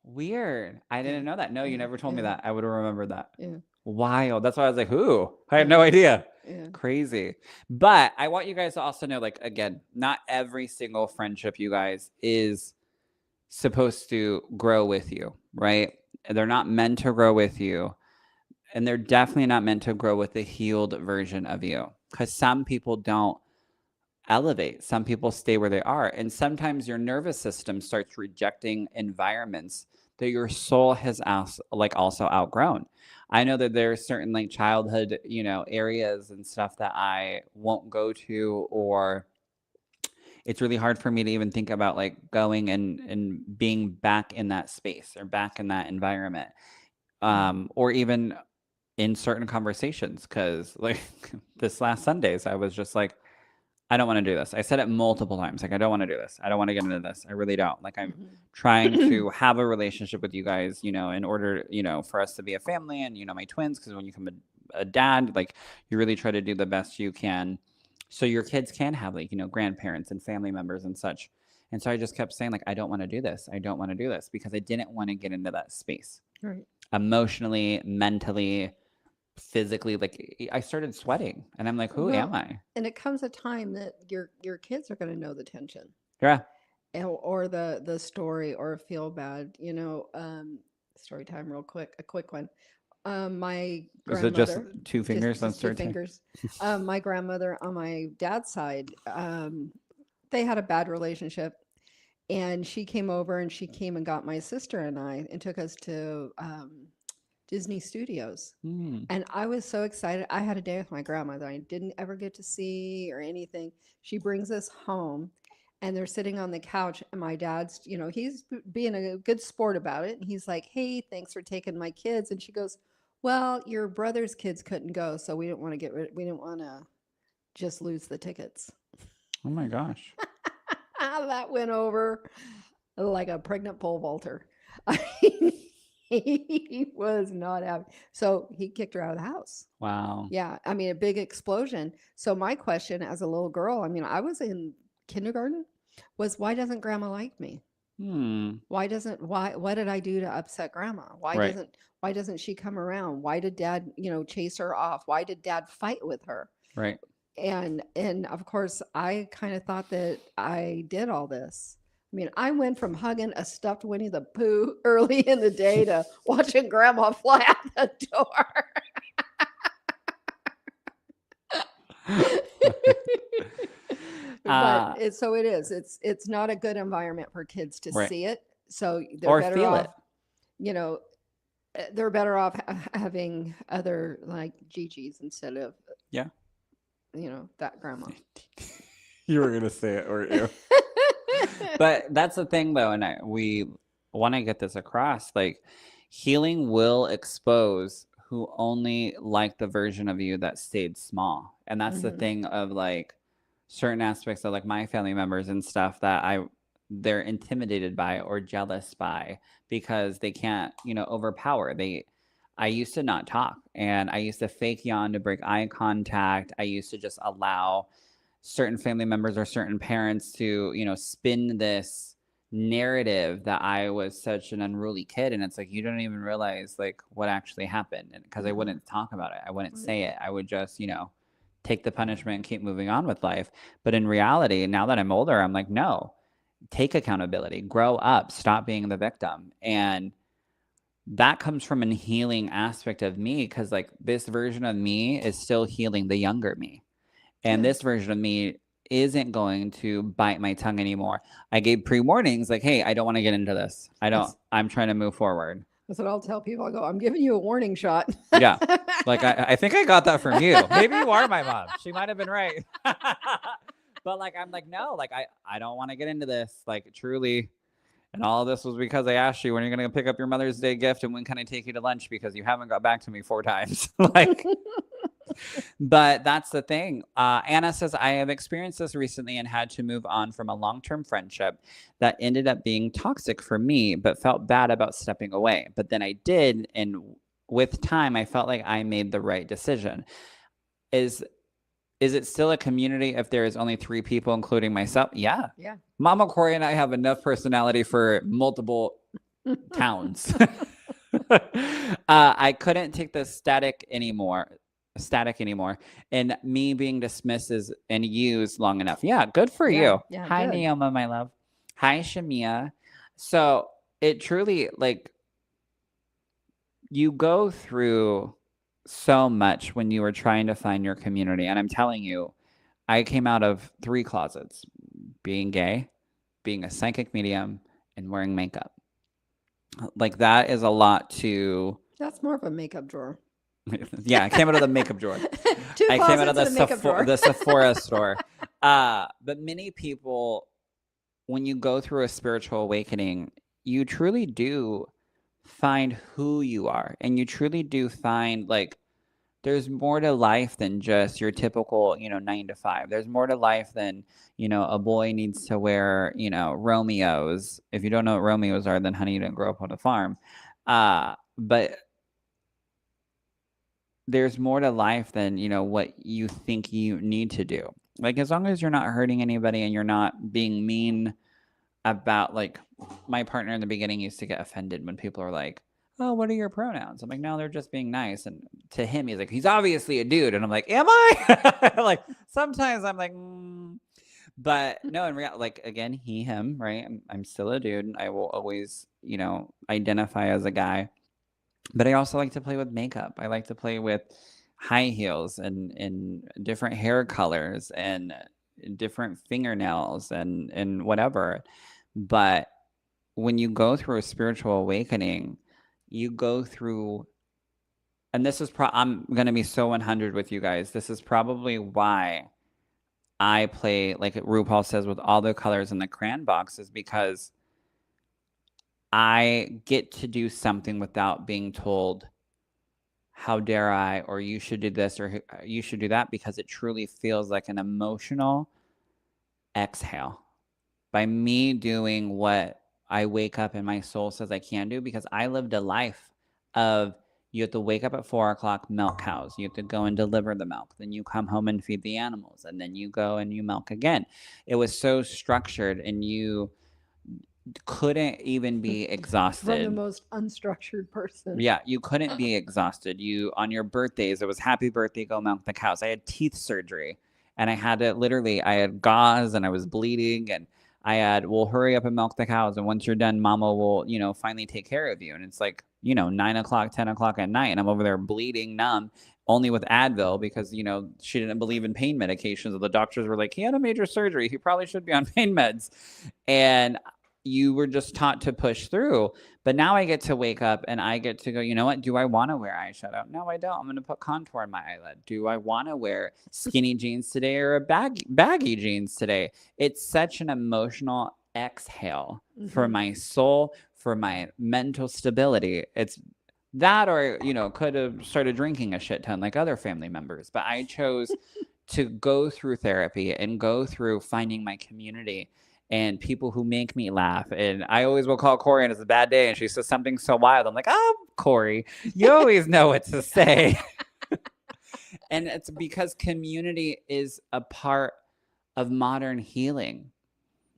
Weird. I didn't know that. No, you never told me that. I would have remembered that. Yeah. Wild. That's why I was like, who? I had no idea. Yeah. Crazy. But I want you guys to also know, like, again, not every single friendship, you guys, is supposed to grow with you, right? They're not meant to grow with you. And they're definitely not meant to grow with the healed version of you. Because some people don't elevate. Some people stay where they are. And sometimes your nervous system starts rejecting environments that your soul has also outgrown. I know that there are certain like childhood, areas and stuff that I won't go to, or it's really hard for me to even think about like going and being back in that space or back in that environment. Or even in certain conversations, because like this last Sundays, I was just like, I don't want to do this. I said it multiple times. Like, I don't want to do this. I don't want to get into this. I really don't. Like, I'm trying to have a relationship with you guys, in order, for us to be a family and, my twins, because when you become a dad, like, you really try to do the best you can So your kids can have like, grandparents and family members and such. And so I just kept saying like, I don't want to do this. I don't want to do this because I didn't want to get into that space. Right. Emotionally, mentally, physically, like I started sweating and I'm like, who am I? And it comes a time that your kids are going to know the tension. Yeah. Or the story or feel bad, story time real quick, a quick one. My Is it just grandmother, two fingers on just two story time? fingers. My grandmother on my dad's side, they had a bad relationship, and she came over and she came and got my sister and I and took us to Disney Studios. And I was so excited. I had a day with my grandma that I didn't ever get to see or anything. She brings us home and they're sitting on the couch. And my dad's, he's being a good sport about it. And he's like, hey, thanks for taking my kids. And she goes, well, your brother's kids couldn't go. So we didn't want to we didn't want to just lose the tickets. Oh my gosh. That went over like a pregnant pole vaulter. He was not happy. So he kicked her out of the house. Wow. Yeah. I mean, a big explosion. So my question as a little girl, I mean, I was in kindergarten, was why doesn't grandma like me? Why what did I do to upset grandma? Why doesn't she come around? Why did dad, chase her off? Why did dad fight with her? Right. And of course I kind of thought that I did all this. I mean, I went from hugging a stuffed Winnie the Pooh early in the day to watching grandma fly out the door. But so it is. It's not a good environment for kids to see it. So they're better off, they're better off having other like Gigi's instead of that grandma. You were gonna say it, weren't you? But that's the thing though, and we want to get this across. Like, healing will expose who only liked the version of you that stayed small. And that's the thing of like certain aspects of like my family members and stuff that they're intimidated by or jealous by because they can't, overpower. I used to not talk and I used to fake yawn to break eye contact. I used to just allow certain family members or certain parents to, spin this narrative that I was such an unruly kid. And it's like, you don't even realize like what actually happened. And because I wouldn't talk about it, I wouldn't say it. I would just, take the punishment and keep moving on with life. But in reality, now that I'm older, I'm like, no, take accountability, grow up, stop being the victim. And that comes from a healing aspect of me because like this version of me is still healing the younger me. And this version of me isn't going to bite my tongue anymore. I gave pre-warnings like, hey, I don't want to get into this. I'm trying to move forward. That's what I'll tell people. I go, I'm giving you a warning shot. Yeah. Like, I think I got that from you. Maybe you are my mom. She might have been right. But like, I'm like, no, like, I don't want to get into this. Like, truly. And all of this was because I asked you when you're going to pick up your Mother's Day gift and when can I take you to lunch because you haven't got back to me 4 times. Like, but that's the thing. Anna says, I have experienced this recently and had to move on from a long-term friendship that ended up being toxic for me, but felt bad about stepping away. But then I did. And with time, I felt like I made the right decision. Is it still a community if there is only 3 people, including myself? Yeah. Yeah. Mama Kori and I have enough personality for multiple towns. I couldn't take the static anymore and me being dismissed and used long enough. Yeah, good for you. Yeah, hi good. Neoma, my love. Hi Shamia. So it truly, like, you go through so much when you are trying to find your community. And I'm telling you, I came out of 3 closets: being gay, being a psychic medium, and wearing makeup. Like, that is a lot to... That's more of a makeup drawer. Yeah, I came out of the makeup drawer. 2 I came out of the Sephora store. But many people, when you go through a spiritual awakening, you truly do find who you are. And you truly do find, like, there's more to life than just your typical, 9 to 5. There's more to life than, a boy needs to wear, Romeos. If you don't know what Romeos are, then honey, you didn't grow up on a farm. But there's more to life than, what you think you need to do. Like, as long as you're not hurting anybody and you're not being mean about, like, my partner in the beginning used to get offended when people are like, oh, what are your pronouns? I'm like, no, they're just being nice. And to him, he's like, he's obviously a dude. And I'm like, am I? Like, sometimes I'm like, But no, in reality, like, again, he, him, right? I'm still a dude. I will always, identify as a guy. But I also like to play with makeup. I like to play with high heels and different hair colors and different fingernails and whatever. But when you go through a spiritual awakening, you go through, and this is I'm going to be so 100 with you guys. This is probably why I play, like RuPaul says, with all the colors in the crayon box, is because I get to do something without being told, how dare I, or you should do this, or you should do that, because it truly feels like an emotional exhale by me doing what I wake up and my soul says I can do, because I lived a life of, you have to wake up at 4 o'clock, milk cows. You have to go and deliver the milk. Then you come home and feed the animals. And then you go and you milk again. It was so structured, and you couldn't even be exhausted. From the most unstructured person. Yeah, you couldn't be exhausted. You, on your birthdays, it was happy birthday, go milk the cows. I had teeth surgery, and I had to literally, I had gauze and I was bleeding, and I had, well, hurry up and milk the cows. And once you're done, mama will, finally take care of you. And it's like, 9 o'clock, 10 o'clock at night. And I'm over there bleeding numb, only with Advil, because, she didn't believe in pain medications. The doctors were like, he had a major surgery. He probably should be on pain meds. And you were just taught to push through. But now I get to wake up and I get to go, you know what? Do I want to wear eyeshadow? No, I don't. I'm going to put contour in my eyelid. Do I want to wear skinny jeans today or a baggy jeans today? It's such an emotional exhale for my soul, for my mental stability. It's that, or, could have started drinking a shit ton like other family members. But I chose to go through therapy and go through finding my community and people who make me laugh. And I always will call Kori, and it's a bad day, and she says something so wild. I'm like, oh, Kori, you always know what to say. And it's because community is a part of modern healing.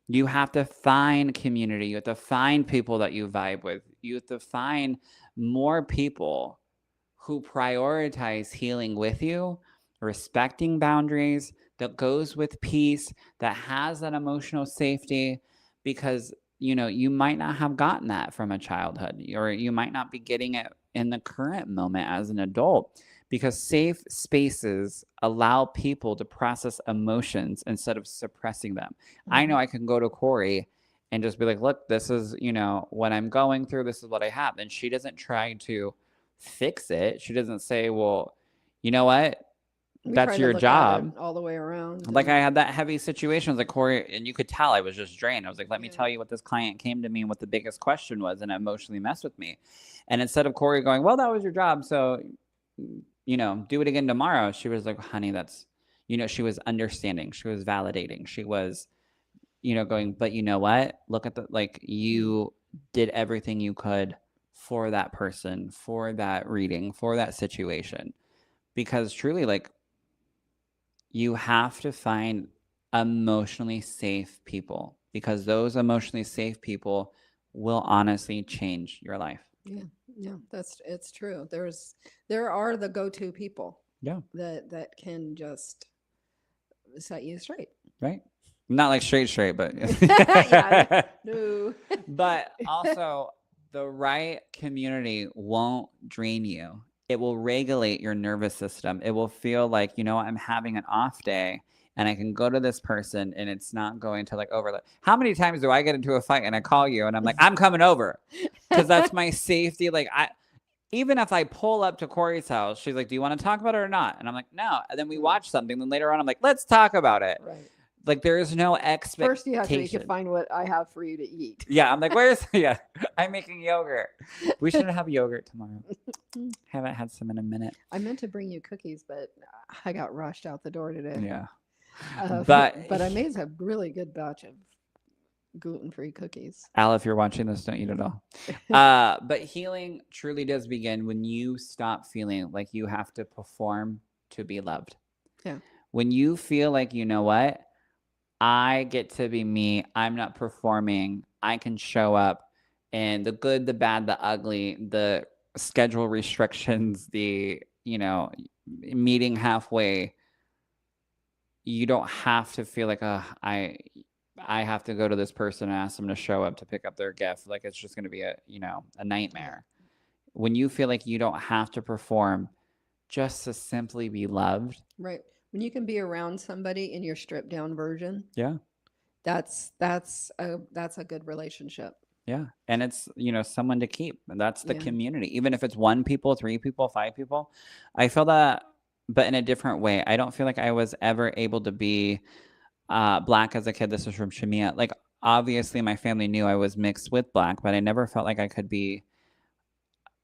You have to find community. You have to find people that you vibe with. You have to find more people who prioritize healing with you, respecting boundaries, that goes with peace, that has that emotional safety, because, you might not have gotten that from a childhood, or you might not be getting it in the current moment as an adult, because safe spaces allow people to process emotions instead of suppressing them. I know I can go to Kori and just be like, look, this is, what I'm going through. This is what I have. And she doesn't try to fix it. She doesn't say, well, you know what? That's your job all the way around. Like, I had that heavy situation. I was like, Kori, and you could tell I was just drained. I was like, let me tell you what this client came to me and what the biggest question was, and it emotionally messed with me. And instead of Kori going, well, that was your job, so, do it again tomorrow, she was like, honey, that's, she was understanding. She was validating. She was, going, but you know what? Look at you did everything you could for that person, for that reading, for that situation. Because truly, you have to find emotionally safe people, because those emotionally safe people will honestly change your life. Yeah, it's true. There are the go-to people. Yeah. That can just set you straight. Right. Not like straight, but yeah, no. But also, the right community won't drain you. It will regulate your nervous system. It will feel like, I'm having an off day, and I can go to this person, and it's not going to overload. How many times do I get into a fight and I call you and I'm like, I'm coming over, because that's my safety. Even if I pull up to Kori's house, she's like, do you want to talk about it or not? And I'm like, no. And then we watch something. Then later on, I'm like, let's talk about it. Right. There is no expectation. First, you have to find what I have for you to eat. Yeah, I'm like, I'm making yogurt. We should have yogurt tomorrow. Haven't had some in a minute. I meant to bring you cookies, but I got rushed out the door today. Yeah. But I made a really good batch of gluten-free cookies. Al, if you're watching this, don't eat it all. But healing truly does begin when you stop feeling like you have to perform to be loved. Yeah. When you feel like, you know what, I get to be me, I'm not performing, I can show up, and the good, the bad, the ugly, the schedule restrictions, the, meeting halfway, you don't have to feel like, I have to go to this person and ask them to show up to pick up their gift. Like it's just going to be a nightmare. When you feel like you don't have to perform just to simply be loved. Right. When you can be around somebody in your stripped down version. Yeah. That's a good relationship. Yeah. And it's, someone to keep. And that's the community. Even if it's 1 people, 3 people, 5 people. I feel that, but in a different way. I don't feel like I was ever able to be Black as a kid. This is from Shamia. Like, obviously, my family knew I was mixed with Black, but I never felt like I could be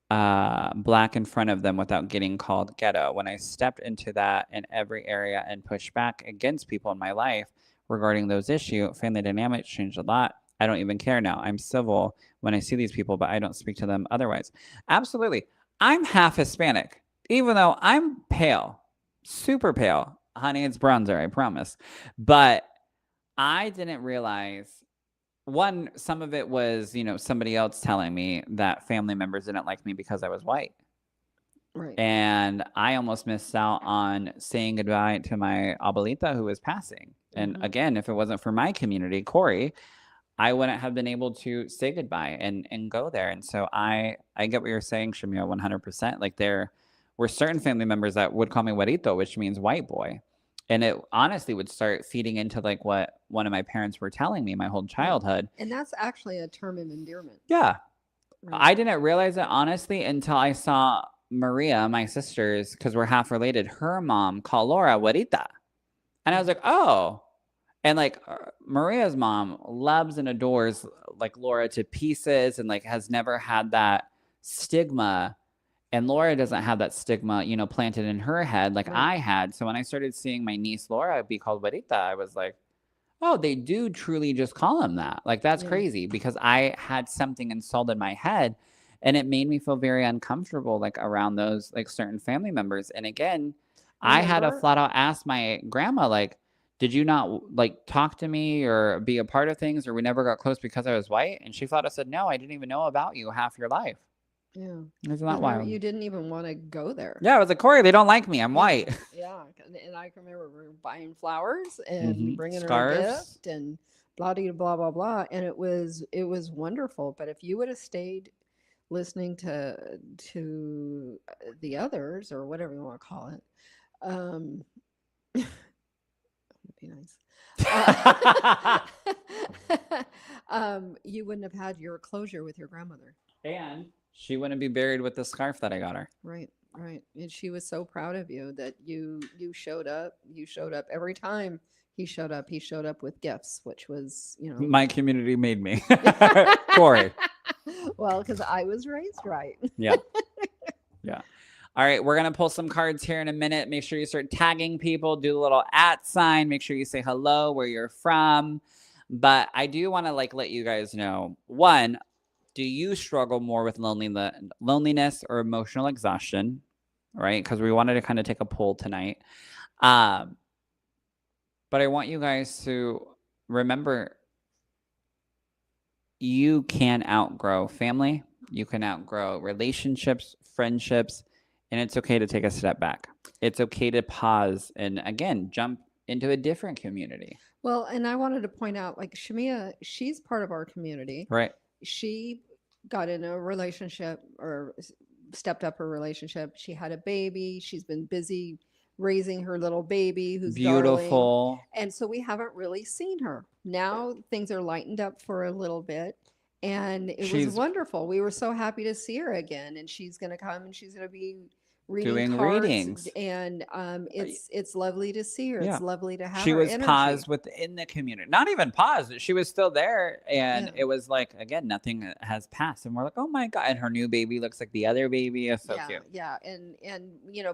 Black in front of them without getting called ghetto. When I stepped into that in every area and pushed back against people in my life regarding those issues, family dynamics changed a lot. I don't even care now. I'm civil when I see these people, but I don't speak to them otherwise. Absolutely. I'm half Hispanic, even though I'm pale, super pale. Honey, it's bronzer, I promise. But I didn't realize some of it was, somebody else telling me that family members didn't like me because I was white. Right. And I almost missed out on saying goodbye to my abuelita who was passing. And again, if it wasn't for my community, Kori, I wouldn't have been able to say goodbye and go there. And so I get what you're saying, Shamia, 100%. Like there were certain family members that would call me güerito, which means white boy. And it honestly would start feeding into like what one of my parents were telling me my whole childhood. And that's actually a term of endearment. Yeah. Right. I didn't realize it honestly until I saw Maria, my sister's, because we're half related, her mom call Laura güerita. And I was like, oh. And like Maria's mom loves and adores like Laura to pieces and like has never had that stigma. And Laura doesn't have that stigma, planted in her head like I had. So when I started seeing my niece Laura be called güerita, I was like, oh, they do truly just call him that. Like, that's crazy because I had something installed in my head and it made me feel very uncomfortable, like around those like certain family members. And again, I had to flat out ask my grandma, like, did you not like talk to me or be a part of things or we never got close because I was white? And she flat out said, no, I didn't even know about you half your life. Yeah. Isn't that wild? You didn't even want to go there. Yeah, I was like, Kori, they don't like me. I'm white. Yeah. And I can remember we were buying flowers and bringing her a gift and blah, blah, blah, blah. And it was wonderful. But if you would have stayed listening to the others or whatever you want to call it, would be nice. You wouldn't have had your closure with your grandmother. And she wouldn't be buried with the scarf that I got her. Right. And she was so proud of you that you showed up. You showed up every time he showed up. He showed up with gifts, which was, my community made me. Kori. Well, because I was raised right. Yeah. Yeah. All right, we're going to pull some cards here in a minute. Make sure you start tagging people, do the little @ sign, make sure you say hello, where you're from. But I do want to let you guys know, one, do you struggle more with loneliness or emotional exhaustion? Right? Because we wanted to kind of take a poll tonight. But I want you guys to remember you can outgrow family. You can outgrow relationships, friendships, and it's okay to take a step back. It's okay to pause and, again, jump into a different community. Well, and I wanted to point out, like Shamia, she's part of our community. Right. She got in a relationship or stepped up her relationship. She had a baby. She's been busy raising her little baby who's beautiful. Darling. And so we haven't really seen her. Now things are lightened up for a little bit. And it was wonderful. We were so happy to see her again. And she's going to come and she's going to be doing readings. And it's lovely to see her. It's lovely to have her. She was paused within the community. Not even paused. She was still there. And it was like, again, nothing has passed. And we're like, oh my God. And her new baby looks like the other baby. It's so cute. Yeah. And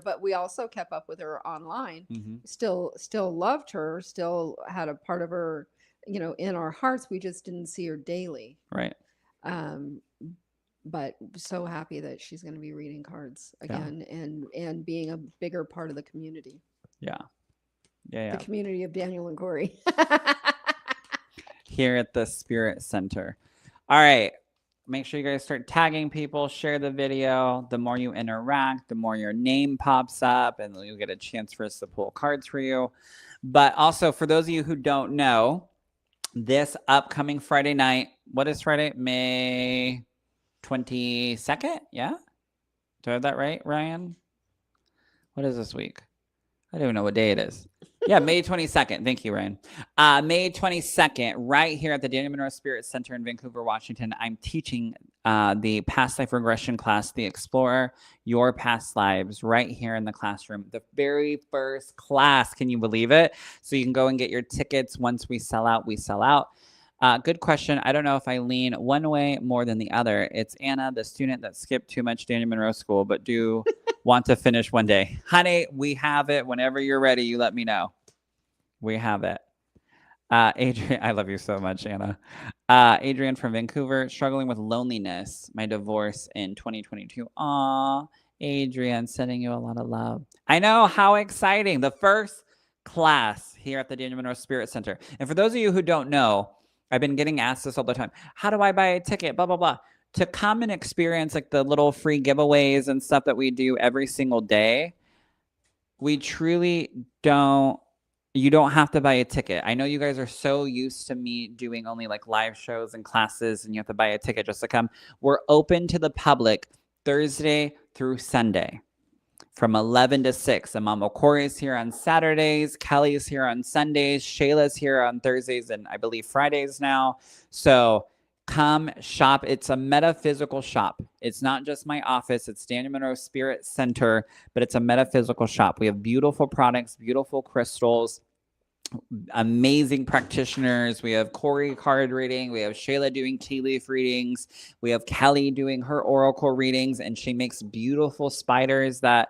but we also kept up with her online. Still loved her. Still had a part of her, in our hearts. We just didn't see her daily. Right. But so happy that she's going to be reading cards again and being a bigger part of the community. Yeah. The community of Daniel and Kori. Here at the Spirit Center. All right. Make sure you guys start tagging people, share the video. The more you interact, the more your name pops up, and you'll get a chance for us to pull cards for you. But also, for those of you who don't know, this upcoming Friday night, what is Friday? May 22nd? Yeah? Do I have that right, Ryan? What is this week? I don't even know what day it is. Yeah, May 22nd. Thank you, Ryan. May 22nd, right here at the Daniel Monroe Spirit Center in Vancouver, Washington, I'm teaching the past life regression class, the Explore Your Past Lives, right here in the classroom. The very first class. Can you believe it? So you can go and get your tickets. Once we sell out, we sell out. Good question. I don't know if I lean one way more than the other. It's Anna, the student that skipped too much Daniel Monroe school, but do want to finish one day. Honey, we have it. Whenever you're ready, you let me know. We have it. Adrian, I love you so much, Anna. Adrian from Vancouver, struggling with loneliness. My divorce in 2022. Aw, Adrian, sending you a lot of love. I know, how exciting. The first class here at the Daniel Monroe Spirit Center. And for those of you who don't know, I've been getting asked this all the time. How do I buy a ticket? Blah, blah, blah. To come and experience like the little free giveaways and stuff that we do every single day, we truly don't, you don't have to buy a ticket. I know you guys are so used to me doing only like live shows and classes and you have to buy a ticket just to come. We're open to the public Thursday through Sunday from 11 to 6. And Mama Kori's here on Saturdays. Kelly's here on Sundays. Shayla's here on Thursdays and I believe Fridays now. So come shop. It's a metaphysical shop. It's not just my office. It's Daniel Monroe Spirit Center, but it's a metaphysical shop. We have beautiful products, beautiful crystals, amazing practitioners. We have Kori card reading. We have Shayla doing tea leaf readings. We have Kelly doing her oracle readings, and she makes beautiful spiders that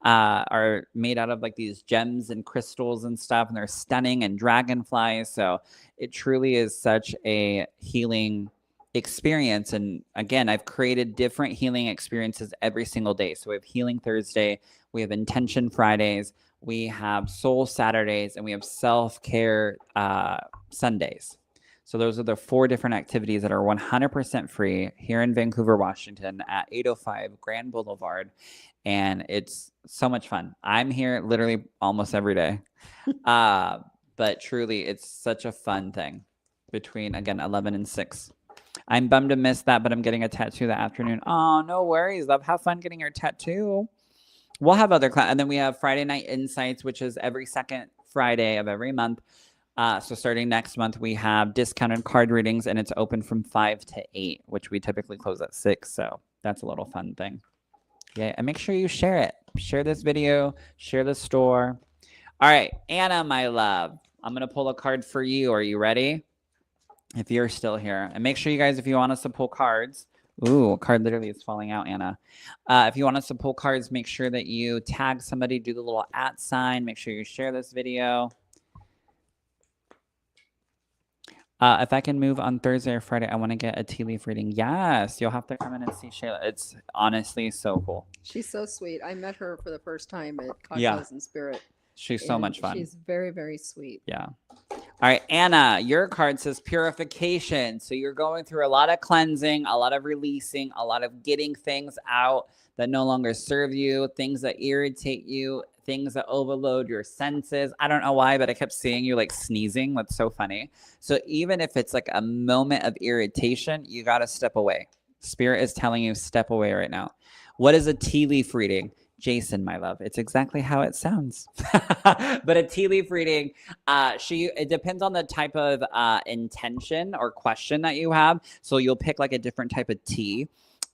are made out of like these gems and crystals and stuff, and they're stunning, and dragonflies. So it truly is such a healing experience. And again, I've created different healing experiences every single day. So we have Healing Thursday, we have Intention Fridays, we have Soul Saturdays, and we have Self-Care Sundays. So those are the 4 different activities that are 100% free here in Vancouver, Washington at 805 Grand Boulevard. And it's so much fun. I'm here literally almost every day. But truly, it's such a fun thing between, again, 11 and 6. I'm bummed to miss that, but I'm getting a tattoo that afternoon. Oh, no worries, love. Have fun getting your tattoo. We'll have other class. And then we have Friday Night Insights, which is every second Friday of every month. So starting next month, we have discounted card readings, and it's open from 5 to 8, which we typically close at 6. So that's a little fun thing. Yeah, and make sure you share it. Share this video, share the store. All right, Anna, my love, I'm going to pull a card for you. Are you ready? If you're still here. And make sure you guys, if you want us to pull cards, ooh, a card literally is falling out, Anna. If you want us to pull cards, make sure that you tag somebody, do the little @ sign. Make sure you share this video. If I can move on Thursday or Friday, I want to get a tea leaf reading. Yes, you'll have to come in and see Shayla. It's honestly so cool. She's so sweet. I met her for the first time at Cocktails and Spirit. She's so much fun. She's very, very sweet. Yeah. All right, Anna, your card says purification. So you're going through a lot of cleansing, a lot of releasing, a lot of getting things out that no longer serve you, things that irritate you, things that overload your senses. I don't know why, but I kept seeing you like sneezing. That's so funny. So even if it's like a moment of irritation, you got to step away. Spirit is telling you step away right now. What is a tea leaf reading? Jason, my love, it's exactly how it sounds. But a tea leaf reading, it depends on the type of intention or question that you have. So you'll pick like a different type of tea,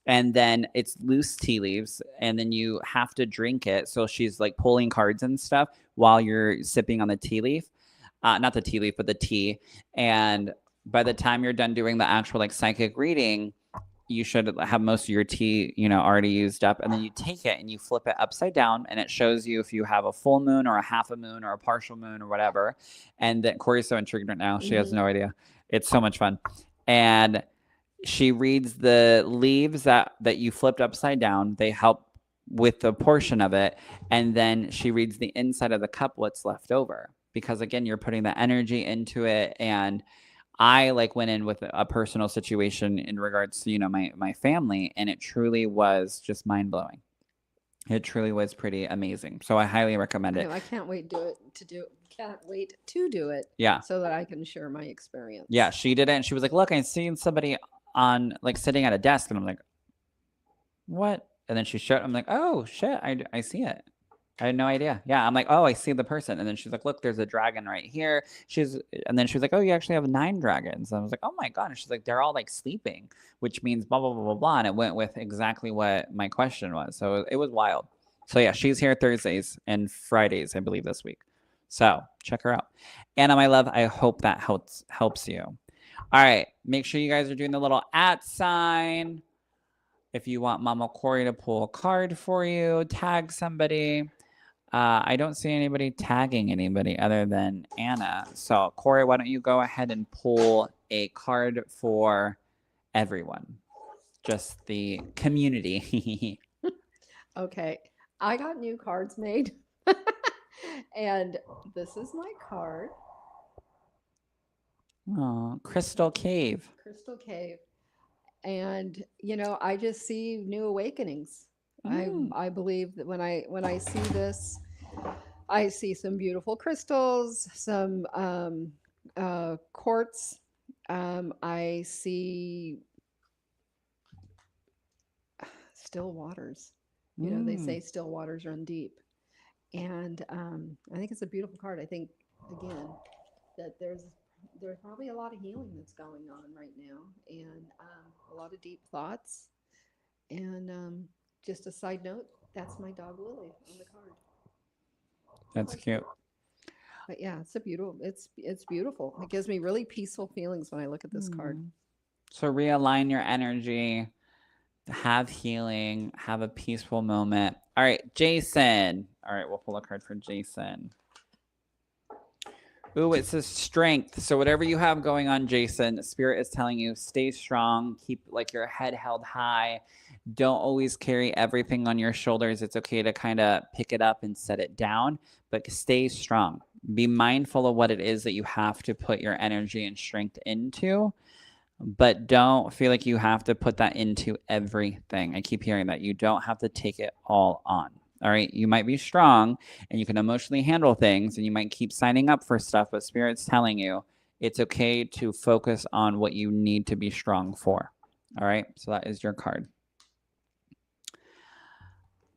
and then it's loose tea leaves, and then you have to drink it. So she's like pulling cards and stuff while you're sipping on the tea leaf. Not the tea leaf, but the tea. And by the time you're done doing the actual like psychic reading, you should have most of your tea, already used up. And then you take it and you flip it upside down, and it shows you if you have a full moon or a half a moon or a partial moon or whatever. And then Kori's so intrigued right now. She has no idea. It's so much fun. And she reads the leaves that you flipped upside down. They help with the portion of it. And then she reads the inside of the cup, what's left over. because again, you're putting the energy into it. And I like went in with a personal situation in regards to, my family, and it truly was just mind blowing. It truly was pretty amazing. So I highly recommend it. I can't wait can't wait to do it. Yeah. So that I can share my experience. Yeah, she did it, and she was like, "Look, I seen somebody on like sitting at a desk," and I'm like, "What?" And then she showed. I'm like, "Oh shit, I see it. I had no idea." Yeah, I'm like, "Oh, I see the person." And then she's like, "Look, there's a dragon right here." And then she was like, "Oh, you actually have 9 dragons." And I was like, "Oh my god!" And she's like, "They're all like sleeping, which means blah blah blah blah blah." And it went with exactly what my question was. So it was wild. So yeah, she's here Thursdays and Fridays, I believe, this week. So check her out. Anna, my love, I hope that helps you. All right, make sure you guys are doing the little @ sign. If you want Mama Kori to pull a card for you, tag somebody. I don't see anybody tagging anybody other than Anna. So Kori, why don't you go ahead and pull a card for everyone, just the community. Okay, I got new cards made. And this is my card. Oh, Crystal Cave. Crystal Cave. And I just see new awakenings. I believe that when I see this, I see some beautiful crystals, some quartz. I see still waters. They say still waters run deep. And I think it's a beautiful card. I think, again, that there's probably a lot of healing that's going on right now, and a lot of deep thoughts. And just a side note, that's my dog Lily on the card. That's cute. But yeah, it's beautiful. It gives me really peaceful feelings when I look at this card. So realign your energy, have healing, have a peaceful moment. All right, Jason. All right, we'll pull a card for Jason. Ooh, it says strength. So whatever you have going on, Jason, Spirit is telling you, stay strong, keep like your head held high. Don't always carry everything on your shoulders. It's okay to kind of pick it up and set it down, but stay strong. Be mindful of what it is that you have to put your energy and strength into, but don't feel like you have to put that into everything. I keep hearing that. You don't have to take it all on. All right. You might be strong and you can emotionally handle things and you might keep signing up for stuff, but Spirit's telling you it's okay to focus on what you need to be strong for. All right. So that is your card.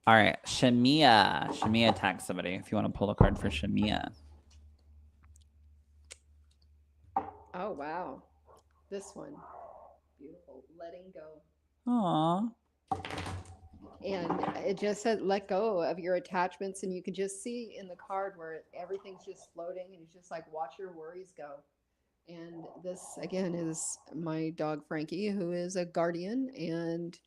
All right. Shamia. Shamia tags somebody if you want to pull a card for Shamia. Oh, wow. This one. Beautiful. Letting go. Aww. And it just said, let go of your attachments. And you can just see in the card where everything's just floating and it's just like, watch your worries go. And this, again, is my dog, Frankie, who is a guardian and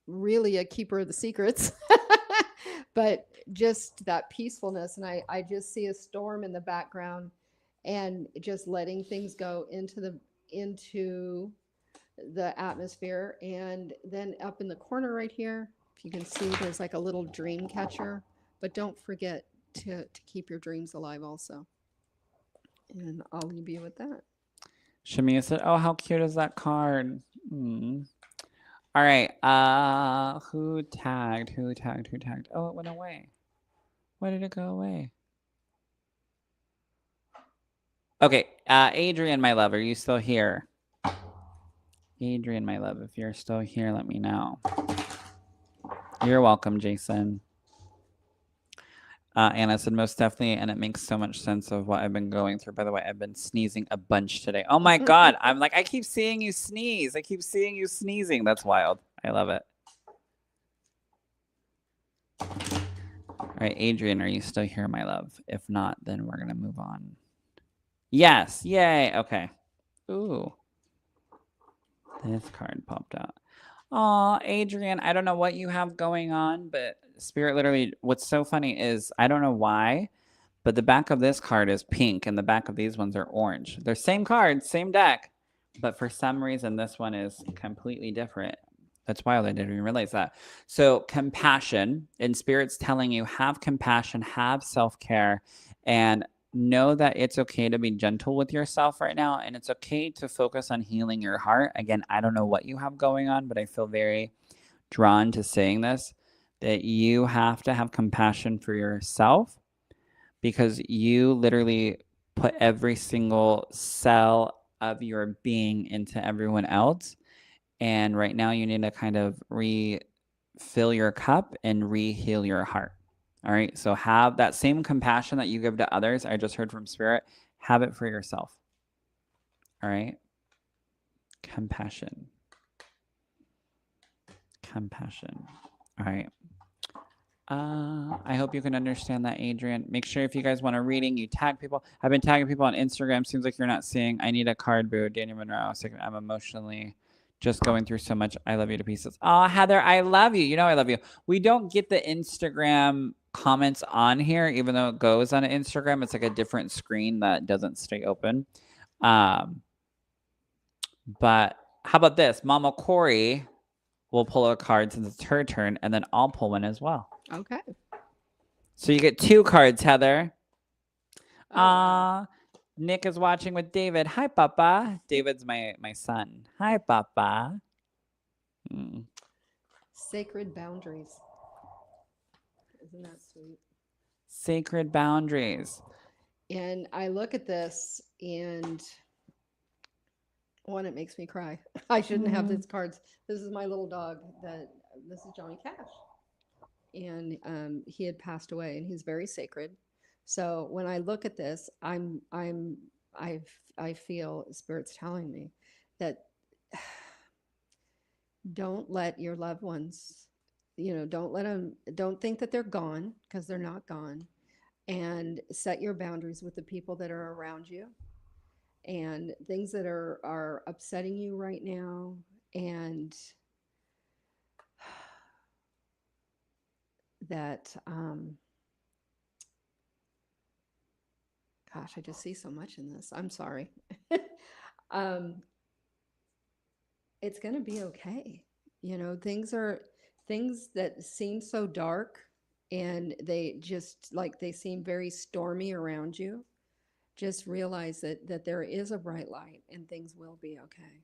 really a keeper of the secrets. But just that peacefulness. And I just see a storm in the background and just letting things go into the atmosphere. And then up in the corner right here, if you can see, there's like a little dream catcher, but don't forget to keep your dreams alive also. And I'll leave you with that. Shamia said, oh, how cute is that card? All right. Who tagged? Oh, it went away. Why did it go away? Okay. Adrian, my love, are you still here? Adrian, my love, if you're still here, let me know. You're welcome, Jason. Anna said, most definitely, and it makes so much sense of what I've been going through. By the way, I've been sneezing a bunch today. Oh my God. I'm like, I keep seeing you sneeze. I keep seeing you sneezing. That's wild. I love it. All right, Adrian, are you still here, my love? If not, then we're going to move on. Yes. Yay. Okay. Ooh. This card popped out. Aw, Adrian, I don't know what you have going on, but Spirit literally, what's so funny is, I don't know why, but the back of this card is pink and the back of these ones are orange. They're same card, same deck, but for some reason this one is completely different. That's wild. I didn't even realize that. So compassion, and Spirit's telling you, have compassion, have self-care, and know that it's okay to be gentle with yourself right now. And it's okay to focus on healing your heart. Again, I don't know what you have going on, but I feel very drawn to saying this, that you have to have compassion for yourself, because you literally put every single cell of your being into everyone else. And right now you need to kind of refill your cup and re-heal your heart. All right. So have that same compassion that you give to others. I just heard from Spirit. Have it for yourself. All right. Compassion. Compassion. All right. I hope you can understand that, Adrian. Make sure if you guys want a reading, you tag people. I've been tagging people on Instagram. Seems like you're not seeing. I need a card, boo. Daniel Monroe. I'm emotionally just going through so much. I love you to pieces. Oh, Heather, I love you. You know I love you. We don't get the Instagram comments on here, even though it goes on Instagram. It's like a different screen that doesn't stay open. But how about this? Mama Kori will pull a card since it's her turn, and then I'll pull one as well. Okay. So you get 2 cards, Heather. Oh, wow. Nick is watching with David. Hi, Papa. David's my son. Hi, Papa. Sacred boundaries. Isn't that sweet? Sacred boundaries. And I look at this, and one, it makes me cry. I shouldn't have these cards. This is my little dog. This is Johnny Cash, and he had passed away, and he's very sacred. So when I look at this, I feel Spirit's telling me that don't let your loved ones, don't think that they're gone, because they're not gone, and set your boundaries with the people that are around you and things that are upsetting you right now. And that, gosh, I just see so much in this. I'm sorry. It's going to be okay. Things that seem so dark, and they seem very stormy around you. Just realize that there is a bright light, and things will be okay.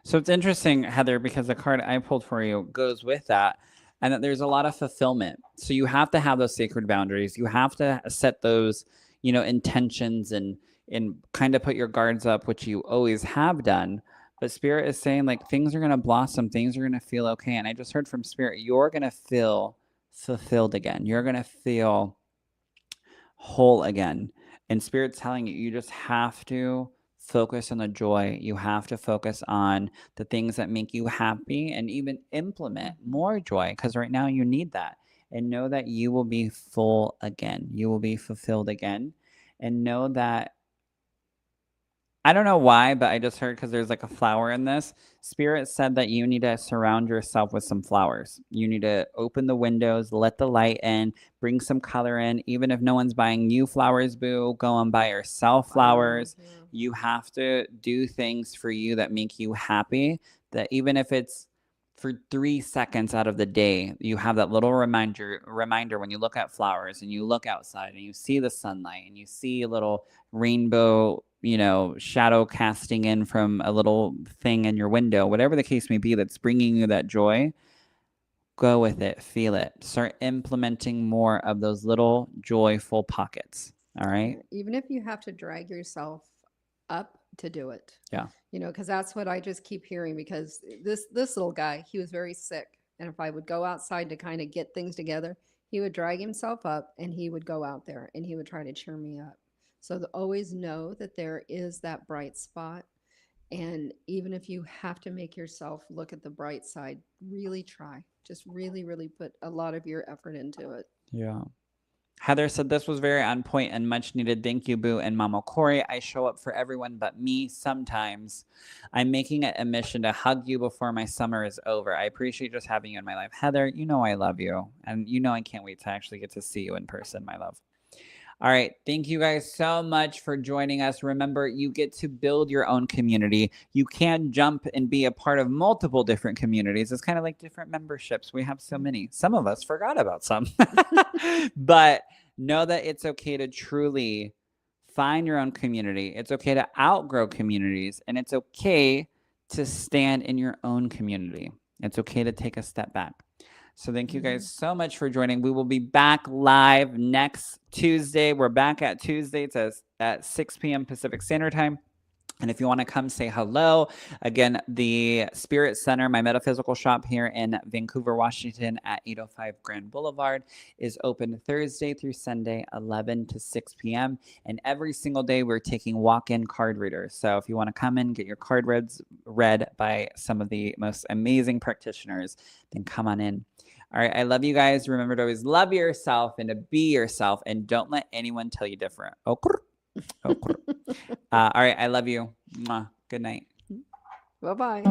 So it's interesting, Heather, because the card I pulled for you goes with that, and that there's a lot of fulfillment. So you have to have those sacred boundaries. You have to set those, intentions, and kind of put your guards up, which you always have done. But Spirit is saying, like, things are going to blossom. Things are going to feel okay. And I just heard from Spirit, you're going to feel fulfilled again. You're going to feel whole again. And Spirit's telling you, you just have to focus on the joy. You have to focus on the things that make you happy, and even implement more joy, because right now you need that. And know that you will be full again. You will be fulfilled again. And know that, I don't know why, but I just heard, because there's like a flower in this. Spirit said that you need to surround yourself with some flowers. You need to open the windows, let the light in, bring some color in. Even if no one's buying you flowers, boo, go and buy yourself flowers. Yeah. You have to do things for you that make you happy, that even if it's for 3 seconds out of the day, you have that little reminder when you look at flowers and you look outside and you see the sunlight and you see a little rainbow, shadow casting in from a little thing in your window, whatever the case may be that's bringing you that joy. Go with it, feel it, start implementing more of those little joyful pockets. All right. Even if you have to drag yourself up to do it. Yeah. Because that's what I just keep hearing, because this little guy, he was very sick. And if I would go outside to kind of get things together, he would drag himself up, and he would go out there and he would try to cheer me up. So always know that there is that bright spot. And even if you have to make yourself look at the bright side, really try. Just really, really put a lot of your effort into it. Yeah. Heather said this was very on point and much needed. Thank you, Boo and Mama Kori. I show up for everyone but me sometimes. I'm making it a mission to hug you before my summer is over. I appreciate just having you in my life. Heather, I love you. And I can't wait to actually get to see you in person, my love. All right. Thank you guys so much for joining us. Remember, you get to build your own community. You can jump and be a part of multiple different communities. It's kind of like different memberships. We have so many. Some of us forgot about some. But know that it's okay to truly find your own community. It's okay to outgrow communities. And it's okay to stand in your own community. It's okay to take a step back. So thank you guys so much for joining. We will be back live next Tuesday. We're back at Tuesday. It's at 6 p.m. Pacific Standard Time. And if you want to come say hello, again, the Spirit Center, my metaphysical shop here in Vancouver, Washington at 805 Grand Boulevard is open Thursday through Sunday, 11 to 6 p.m. And every single day we're taking walk-in card readers. So if you want to come in, get your card read by some of the most amazing practitioners, then come on in. All right. I love you guys. Remember to always love yourself and to be yourself, and don't let anyone tell you different. Okay. All right. I love you. Mwah. Good night. Bye-bye.